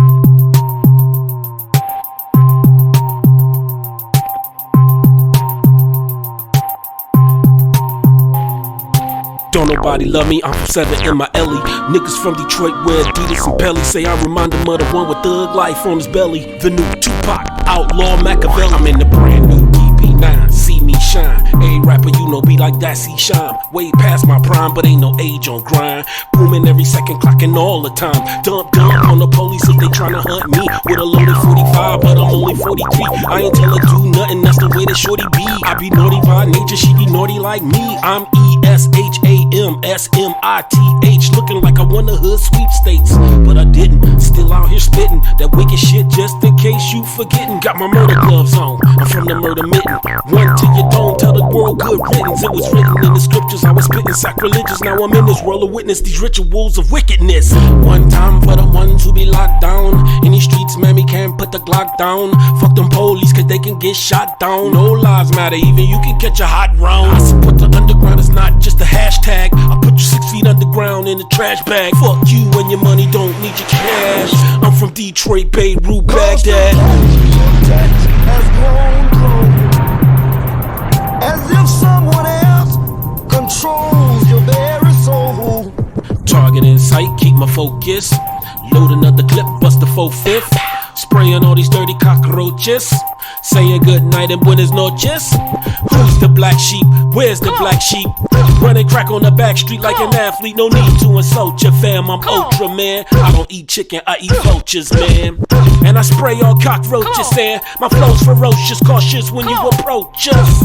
Don't nobody love me, I'm from 7 in my Ellie. Niggas from Detroit wear Adidas and Pelly. Say I remind them of the one with thug life on his belly. The new Tupac, outlaw Machiavelli. I'm in the brand new DP9, see me shine. A rapper you know be like that, see shine. Way past my prime, but ain't no age on grind. Booming every second, clocking all the time. Dump on the police if they tryna hunt me. With a loaded 45, but I'm only 43. I ain't tell her do nothing, that's the way that shorty be. I be naughty by nature, she be naughty like me. I'm ESHAMSMITH, looking like I won the hood sweepstakes, but I didn't. Still out here spitting that wicked shit just in case you forgetting. Got my murder gloves on, I'm from the murder mitten. One to your dome, tell the world good riddance. It was written in the scriptures, I was spitting sacrilegious. Now I'm in this world to witness these rituals of wickedness. One time for the ones who be locked down in these streets, man, we can't put the Glock down. Fuck them police, cause they can get shot down. No lives matter, even you can catch a hot round. I support the underground, it's not just a hashtag. I put you 6 feet underground in a trash bag. Fuck you and your money, don't need your cash. I'm from Detroit, Beirut, Baghdad. Has grown cold, as if someone else controls your very soul. Target in sight, keep my focus. Load another clip, bust the 4/5. Spraying all these dirty cockroaches. Saying good night and buenas noches. Who's the black sheep? Where's the black sheep? Running crack on the back street like an athlete. No need to insult your fam, I'm ultra, man. I don't eat chicken, I eat vultures, man. And I spray all cockroaches, and my flow's ferocious. Cautious when you approach us.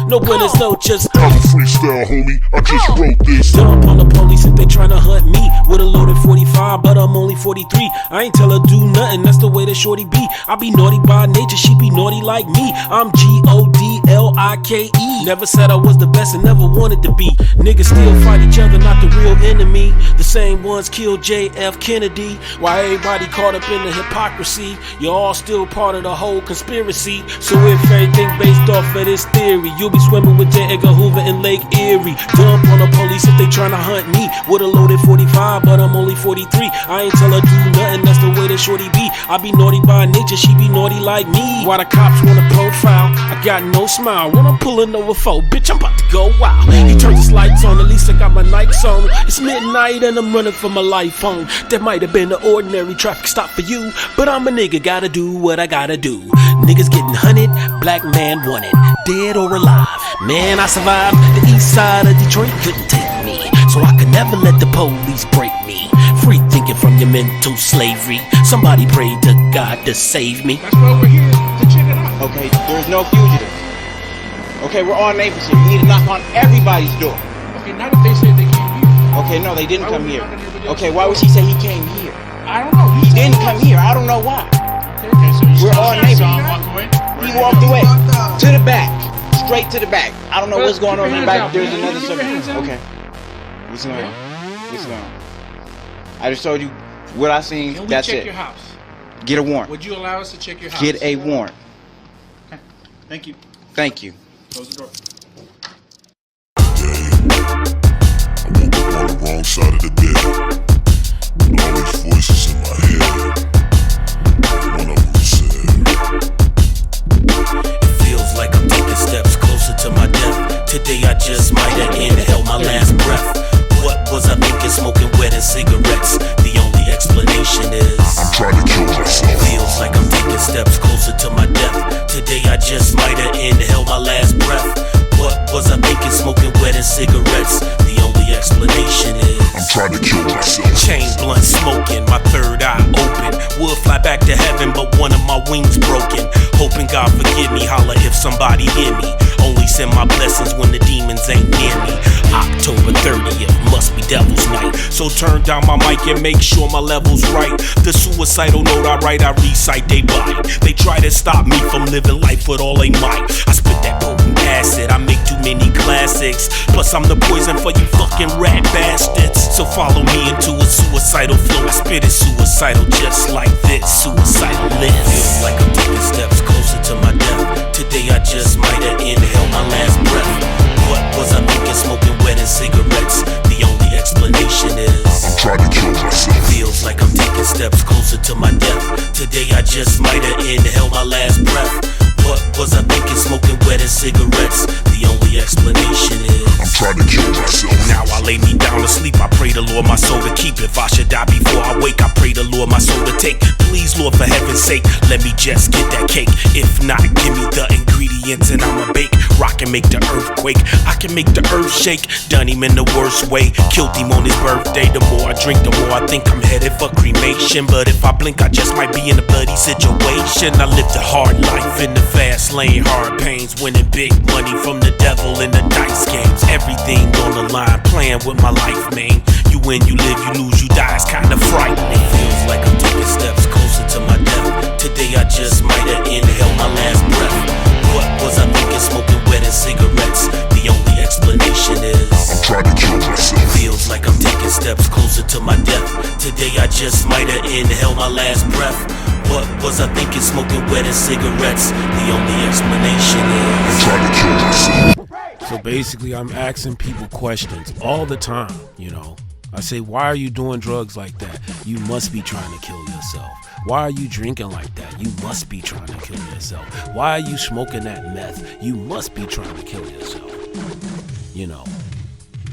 No buenas noches. I'm a freestyle, homie. I just wrote this. Dump on the police if they tryna hunt me. With a loaded 45, but I'm only 43. I ain't tell her do nothing, that's the way that shorty be. I be naughty by nature, she be naughty like me. I'm GODLIKE. Never said I was the best and never wanted to be. Niggas still fight each other, not the real enemy. The same ones killed JF Kennedy. Why everybody caught up in the hypocrisy? You're all still part of the whole conspiracy. So if everything based off of this theory, you'll be swimming with J. Edgar Hoover in Lake Erie. Dump on the police if they tryna hunt me. With a loaded 45, but I'm only 43. I ain't tell her do nothing, that's the way that shorty be. I be naughty by nature, she be naughty like me. Why the cops wanna profile? I got no smile when I'm pulling over for, bitch, I'm about to go wild. He turned his lights on, at least I got my Nikes on. It's midnight and I'm running for my life home. That might have been an ordinary traffic stop for you, but I'm a nigga, gotta do what I gotta do. Niggas getting hunted, black man wanted, dead or alive. Man, I survived. The east side of Detroit couldn't take me, so I could never let the police break me. Free thinking from your mental slavery. Somebody pray to God to save me. That's why we're here, to check it out. Okay, there's no fugitive. Okay, we're all neighbors here. We need to knock on everybody's door. Okay, not if they say they came here. Okay, no, they didn't come here. Okay, why would she say he came here? I don't know. He didn't come here. I don't know why. Okay, so we're all neighbors. Walk away. He walked away. To the back. Straight to the back. I don't know what's going on in the back. There's another subject. Okay. What's going on? What's going on? I just told you what I seen. Can we That's check it. your house? Get a warrant. Would you allow us to check your house? Get a warrant. Okay. Thank you. Thank you. Close the door. I woke up on the wrong side of the bed. All these voices in my head. One of them said, It feels like I'm taking steps closer to my death. Today I just might have inhaled my last breath. What was I thinking, smoking wet and cigarettes? The only explanation is I'm trying to kill myself. Feels like I'm taking steps closer to my death. Today I just might have inhaled my last breath. What was I thinking, smoking wet and cigarettes? The only explanation is I'm trying to kill myself. Chain blunt smoking, my third eye open. Would fly back to heaven, but one of my wings broken. Hoping God forgive me, holla if somebody hear me. Only send my blessings when the demons ain't near me. October 30th, must be Devil's Night. So turn down my mic and make sure my level's right. The suicidal note I write, I recite, they bite. They try to stop me from living life with all they might. I spit that potent acid, I make too many classics. Plus I'm the poison for you fucking rat bastards. So follow me into a suicidal flow. I spit it suicidal just like this. Suicidal live. Feels like I'm taking steps closer to my death. Today I just might have inhaled my last breath. What was I thinking, smoking wet and cigarettes? The only explanation is I'm trying to kill myself. Feels like I'm taking steps closer to my death. Today I just might have inhaled my last breath. What was I thinking, smoking wet and cigarettes? The only explanation is I'm trying to kill myself. Now I lay me down to sleep, I pray the Lord my soul to keep. If I should die before I wake, I pray the Lord my soul to take. Please Lord, for heaven's sake, let me just get that cake. If not, give me the ingredients and I'ma bake. Rock and make the earth quake, I can make the earth shake. Done him in the worst way, killed him on his birthday. The more I drink, the more I think I'm headed for cremation. But if I blink, I just might be in a bloody situation. I lived a hard life in the fast lane, hard pains, winning big money from the devil in the dice games. Everything on the line, playing with my life, man. You win, you live, you lose, you die, it's kinda frightening. Feels like I'm taking steps closer to my death. Today I just might have inhaled my last breath. What was I thinking, smoking wet and cigarettes? The only explanation is I'm trying to kill myself. Feels like I'm taking steps closer to my death. Today I just might have inhaled my last breath. What was I thinking, smoking wet and cigarettes? The only explanation is I'm trying to kill myself. So basically I'm asking people questions all the time, you know. I say, why are you doing drugs like that? You must be trying to kill yourself. Why are you drinking like that? You must be trying to kill yourself. Why are you smoking that meth? You must be trying to kill yourself. You know,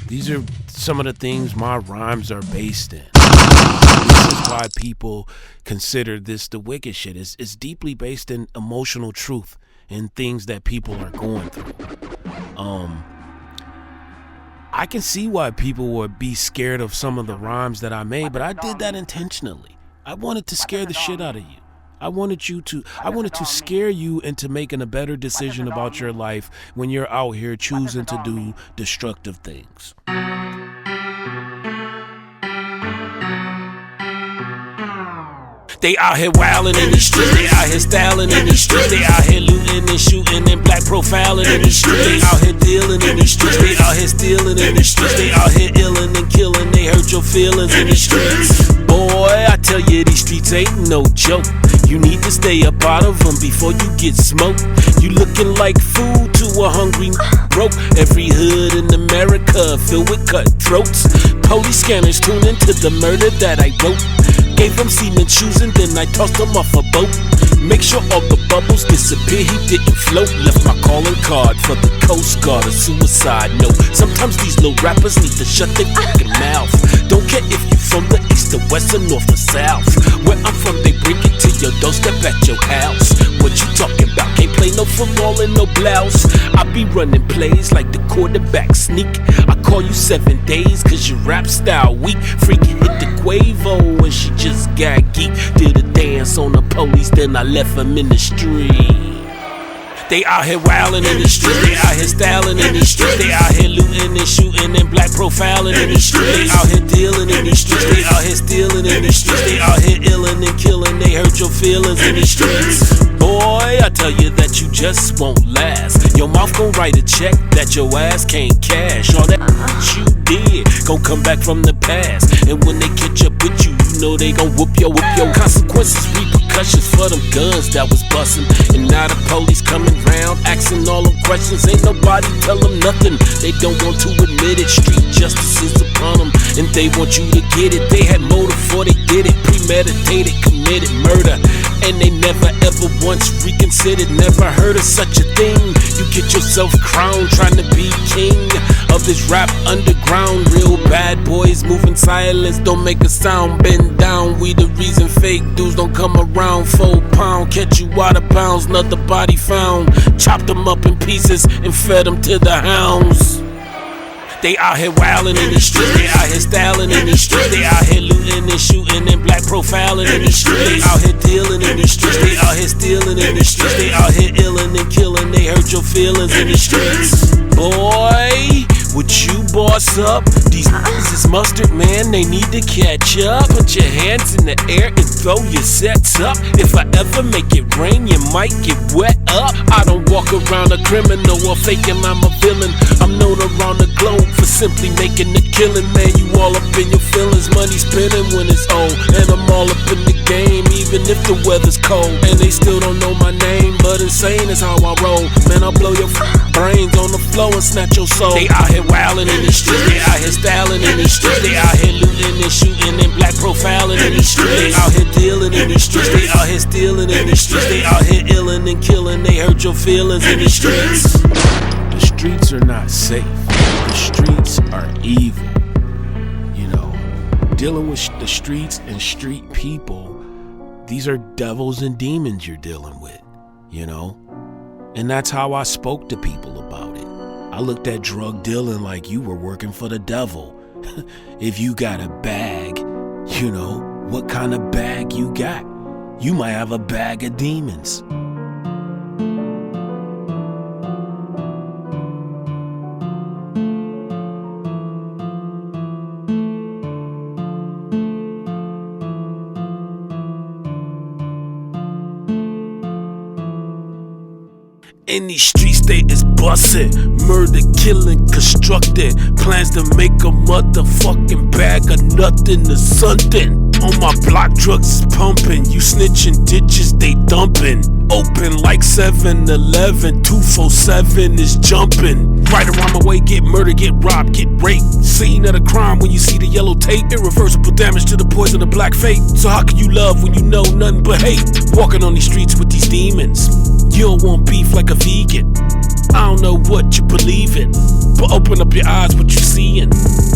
these are some of the things my rhymes are based in. This is why people consider this the wicked shit. It's deeply based in emotional truth and things that people are going through. I can see why people would be scared of some of the rhymes that I made, but I did that intentionally. I wanted to scare the shit out of you. I wanted to scare you into making a better decision about your life when you're out here choosing to do destructive things. They out here wildin' in the streets, they out here styling in the streets, they out here looting and shooting and black profiling in the streets, they out here dealing in the streets, they out here stealing in the streets, they out here illin' and killing, they hurt your feelings in the streets. Boy, I tell you, these streets ain't no joke. You need to stay up out of them before you get smoked. You looking like food to a hungry broke. Every hood in America filled with cutthroats. Police scanners tune into the murder that I wrote. Gave him cement shoes and then I tossed him off a boat. Make sure all the bubbles disappear, he didn't float. Left my calling card for the Coast Guard, a suicide note. Sometimes these little rappers need to shut their fucking mouth. Don't care if you from the east or west or north or south. Where I'm from, they bring it to your doorstep at your house. What you talking about? Can't play no football in no blouse. I be running plays like the quarterback sneak. I call you 7 days cause your rap style weak. Freaky hit the Quavo and she just got geek. Did a dance on the police, then I left him in the street. They out here wildin' in the streets, they out here styling in the streets, they out here looting and shooting and black profiling in the streets, they out here dealing in the streets, they out here stealing in the streets, they out here illin' and killing, they hurt your feelings in the streets. Boy, I tell you that you just won't last. Your mouth gon' write a check that your ass can't cash. All that you did gon' come back from the past, and when they catch up with you, you know they gon' whoop your consequences, repercussions for them guns that was bustin'. And now the police coming round, asking all them questions. Ain't nobody tell them nothing, they don't want to admit it. Street justice is upon them, and They want you to get it. They had motive before they did it. Premeditated, committed murder. And they never ever once reconsidered. Never heard of such a thing. You get yourself crowned trying to be king of this rap underground. Real bad boys moving silence, don't make a sound. Bend down, we the reason fake dudes don't come around. 4 pound, catch you out of bounds, another body found. Chopped them up in pieces and fed them to the hounds. They out here wildin' in these streets. They out here styling in these streets. They out here looting and shooting and black profiling in these streets. They out here dealing in these streets. They out here stealing in these streets. They out here illin' and killing. They hurt your feelings in the streets. Boy, would you boss up? These is mustard, man, they need to catch up. Put your hands in the air and throw your sets up. If I ever make it rain, you might get wet up. I don't walk around a criminal or faking I'm a villain. I'm known around the globe for simply making a killing. Man, you all up in your feelings. Money spinning when it's old, and I'm all up in the game, even if the weather's cold. And they still don't know my name, but insane is how I roll. Man, I'll blow your brains on the floor and snatch your soul. They out here wildin' in these streets. They out here styling in these streets. They out here looting and shooting and black profiling in these streets. They out here dealing in these streets. They out here stealing in these streets. They out here illin' and killing. They hurt your feelings in the streets. The streets are not safe. The streets are evil. You know, dealing with the streets and street people, these are devils and demons you're dealing with, you know? And that's how I spoke to people about it. I looked at drug dealing like you were working for the devil. If you got a bag, you know, what kind of bag you got? You might have a bag of demons. In these streets they is bustin', murder, killing, constructed. Plans to make a motherfucking bag of nothing or something. On my block, drugs is pumping. You snitching, ditches they dumping. Open like 7-Eleven, 247 is jumping. Right around my way, get murdered, get robbed, get raped. Scene of the crime when you see the yellow tape. Irreversible damage to the poison of black fate. So how can you love when you know nothing but hate? Walking on these streets with these demons. You don't want beef like a vegan. I don't know what you believe in, but open up your eyes, what you seeing.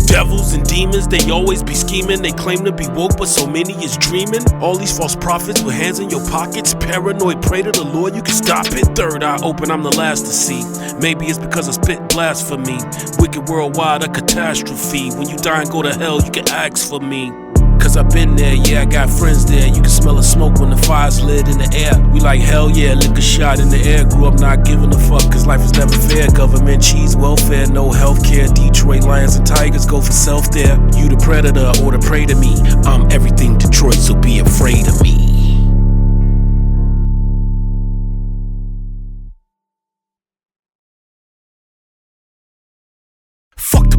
Devils and demons, they always be scheming. They claim to be woke, but so many is dreaming. All these false prophets with hands in your pockets. Paranoid, pray to the Lord, you can stop it. Third eye open, I'm the last to see. Maybe it's because I spit blasphemy. Wicked worldwide, a catastrophe. When you die and go to hell, you can ask for me. Cause I've been there, yeah, I got friends there. You can smell the smoke when the fire's lit in the air. We like hell yeah, lick a shot in the air. Grew up not giving a fuck, cause life is never fair. Government cheese, welfare, no healthcare. Detroit lions and tigers go for self there. You the predator or the prey to me. I'm everything Detroit, so be afraid of me.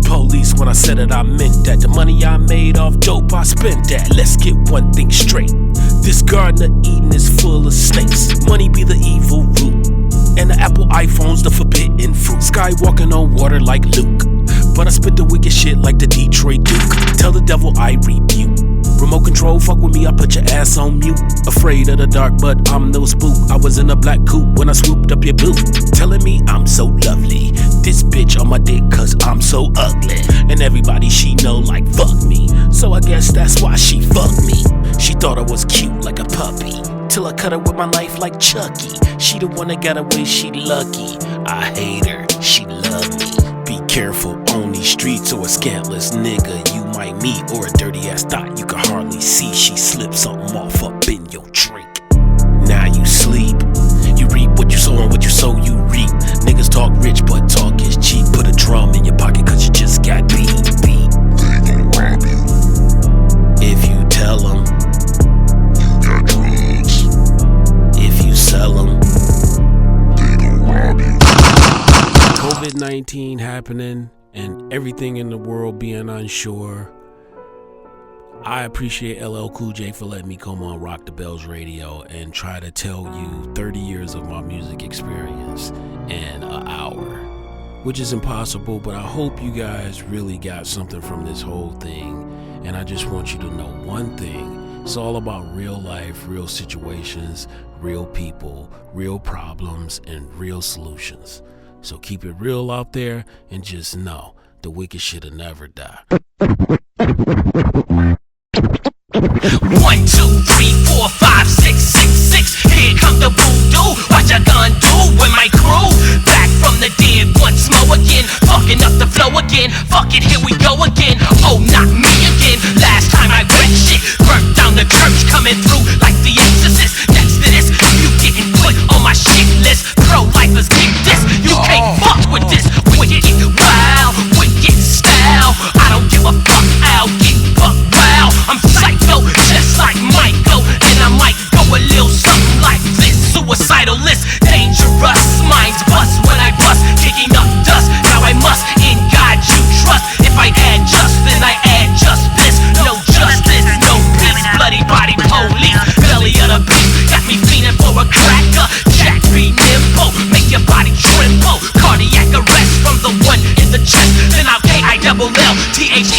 Police when I said it, I meant that. The money I made off dope, I spent that. Let's get one thing straight. This Garden of Eden is full of snakes. Money be the evil root, and the Apple iPhone's the forbidden fruit. Skywalking on water like Luke, but I spit the wicked shit like the Detroit Duke. Tell the devil I rebuke. Remote control, fuck with me, I put your ass on mute. Afraid of the dark, but I'm no spook. I was in a black coupe when I swooped up your boot. Telling me I'm so lovely. This bitch on my dick cause I'm so ugly. And everybody she know like fuck me. So I guess that's why she fucked me. She thought I was cute like a puppy, till I cut her with my knife like Chucky. She the one that got away, she lucky. I hate her, she love me. Be careful on these streets or a scantless nigga you might meet, or a dirty ass thought you can hardly see. She slipped something off up in your drink. Now you sleep. You reap what you sow and what you sow you reap. Niggas talk rich but talk is cheap. Put a drum in your pocket cause you just got beat. They gon' rob you. If you tell them you got drugs. If you sell them, they gon' rob you. COVID-19 happening and everything in the world being unsure. I appreciate LL Cool J for letting me come on Rock the Bells Radio and try to tell you 30 years of my music experience in an hour. which is impossible, but I hope you guys really got something from this whole thing. And I just want you to know one thing. It's all about real life, real situations, real people, real problems, and real solutions. So keep it real out there and just know the wicked shit'll never die. 1, 2, 3, 4, 5, 6, 6, 6. Here come the voodoo. What you gonna do with my crew? Back from the dead once more again. Fucking up the flow again. Fuck it, here we go again. Oh, not me again. Last time I went shit. Burnt down the church, coming through like the exorcist. Next to this, you getting put on my shit list. Pro-lifers kick this. You can't fuck with this. Wicked wild, wicked style. I don't give a fuck, I'll get buck wild. I'm psycho, just like Michael. And I might go a little something like this. Suicidal list, dangerous minds bust when I bust, kicking up dust. Now I must in God you trust. If I add just, then I add just this. No justice, no peace. Bloody body police, belly of the beast. Got me fiending for a cracker. Jack be nimble, make your body tremble. Cardiac arrest from the one in the chest. Then I'll KILLTHEFETUS.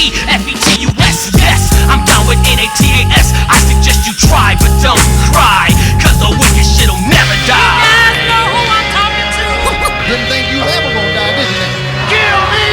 Yes, I'm down with NATAS. I suggest you try, but don't cry, cause the wicked shit'll never die. You know who I'm talking to. Didn't think you ever gonna die, did you? Kill me!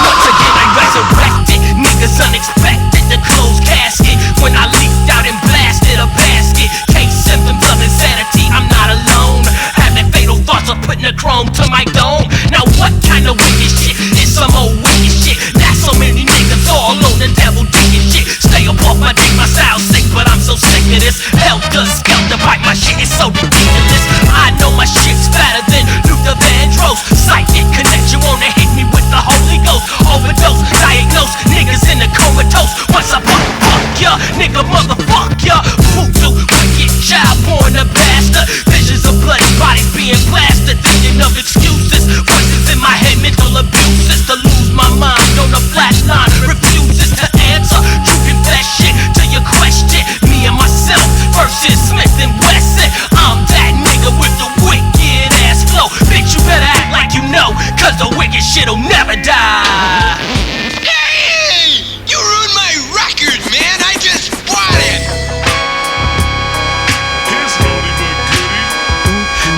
Once again I resurrected, niggas unexpected. The closed casket when I leaked out and blasted a basket. Case symptoms of insanity, I'm not alone. Having fatal thoughts of putting a chrome to my dome. Now what kind of wicked shit is some old wicked shit? Not so many niggas all on the devil digging shit. Stay up off my dick, my style sick, but I'm so sick of this. Helter skelter bite, my shit is so ridiculous. I know my shit's fatter than Luther Vandross. Psychic connection, wanna hit me with the Holy Ghost. Overdose, diagnose, niggas in the comatose. Once I fuck ya, nigga motherfuck ya. Voodoo, wicked child born a bastard. Visions of bloody bodies being blasted. Thinking of excuses, voices in my head, mental abuses. To lose my mind on a flat line, refuses to answer. You confess shit to your question. Me and myself versus Smith and Wesson. I'm that nigga with the wicked ass flow. Bitch, you better act like you know, cause the wicked shit'll never die. Hey! You ruined my record, man! I just bought it!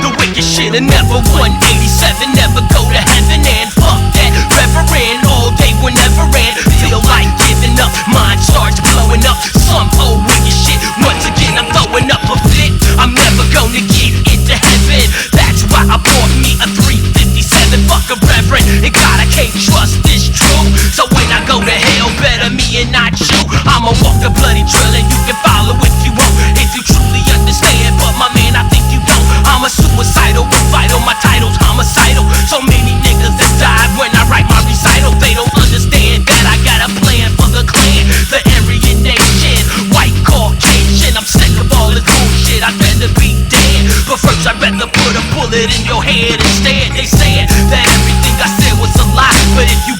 The wicked shit'll never 187, never go to heaven. And fuck that reverend, all day whenever. And feel like giving up, mind starts blowing up. Some old wicked shit, once again I'm throwing up a fit. I'm never gonna get into heaven. That's why I bought me a 357. Fuck a reverend, and God I can't trust this true. So when I go to hell, better me and not you. I'ma walk the bloody trail and you can follow if you want. If you truly understand, but my man I think you don't. I'm a suicidal, with vital, my title's homicidal. So many niggas that died when I write my recital. They don't understand that I got a plan for the clan, the Aryan nation, white Caucasian. I'm sick of all this bullshit, I'd rather be dead. But first I'd rather put a bullet in your head instead. They said that everything I said was a lie, but if you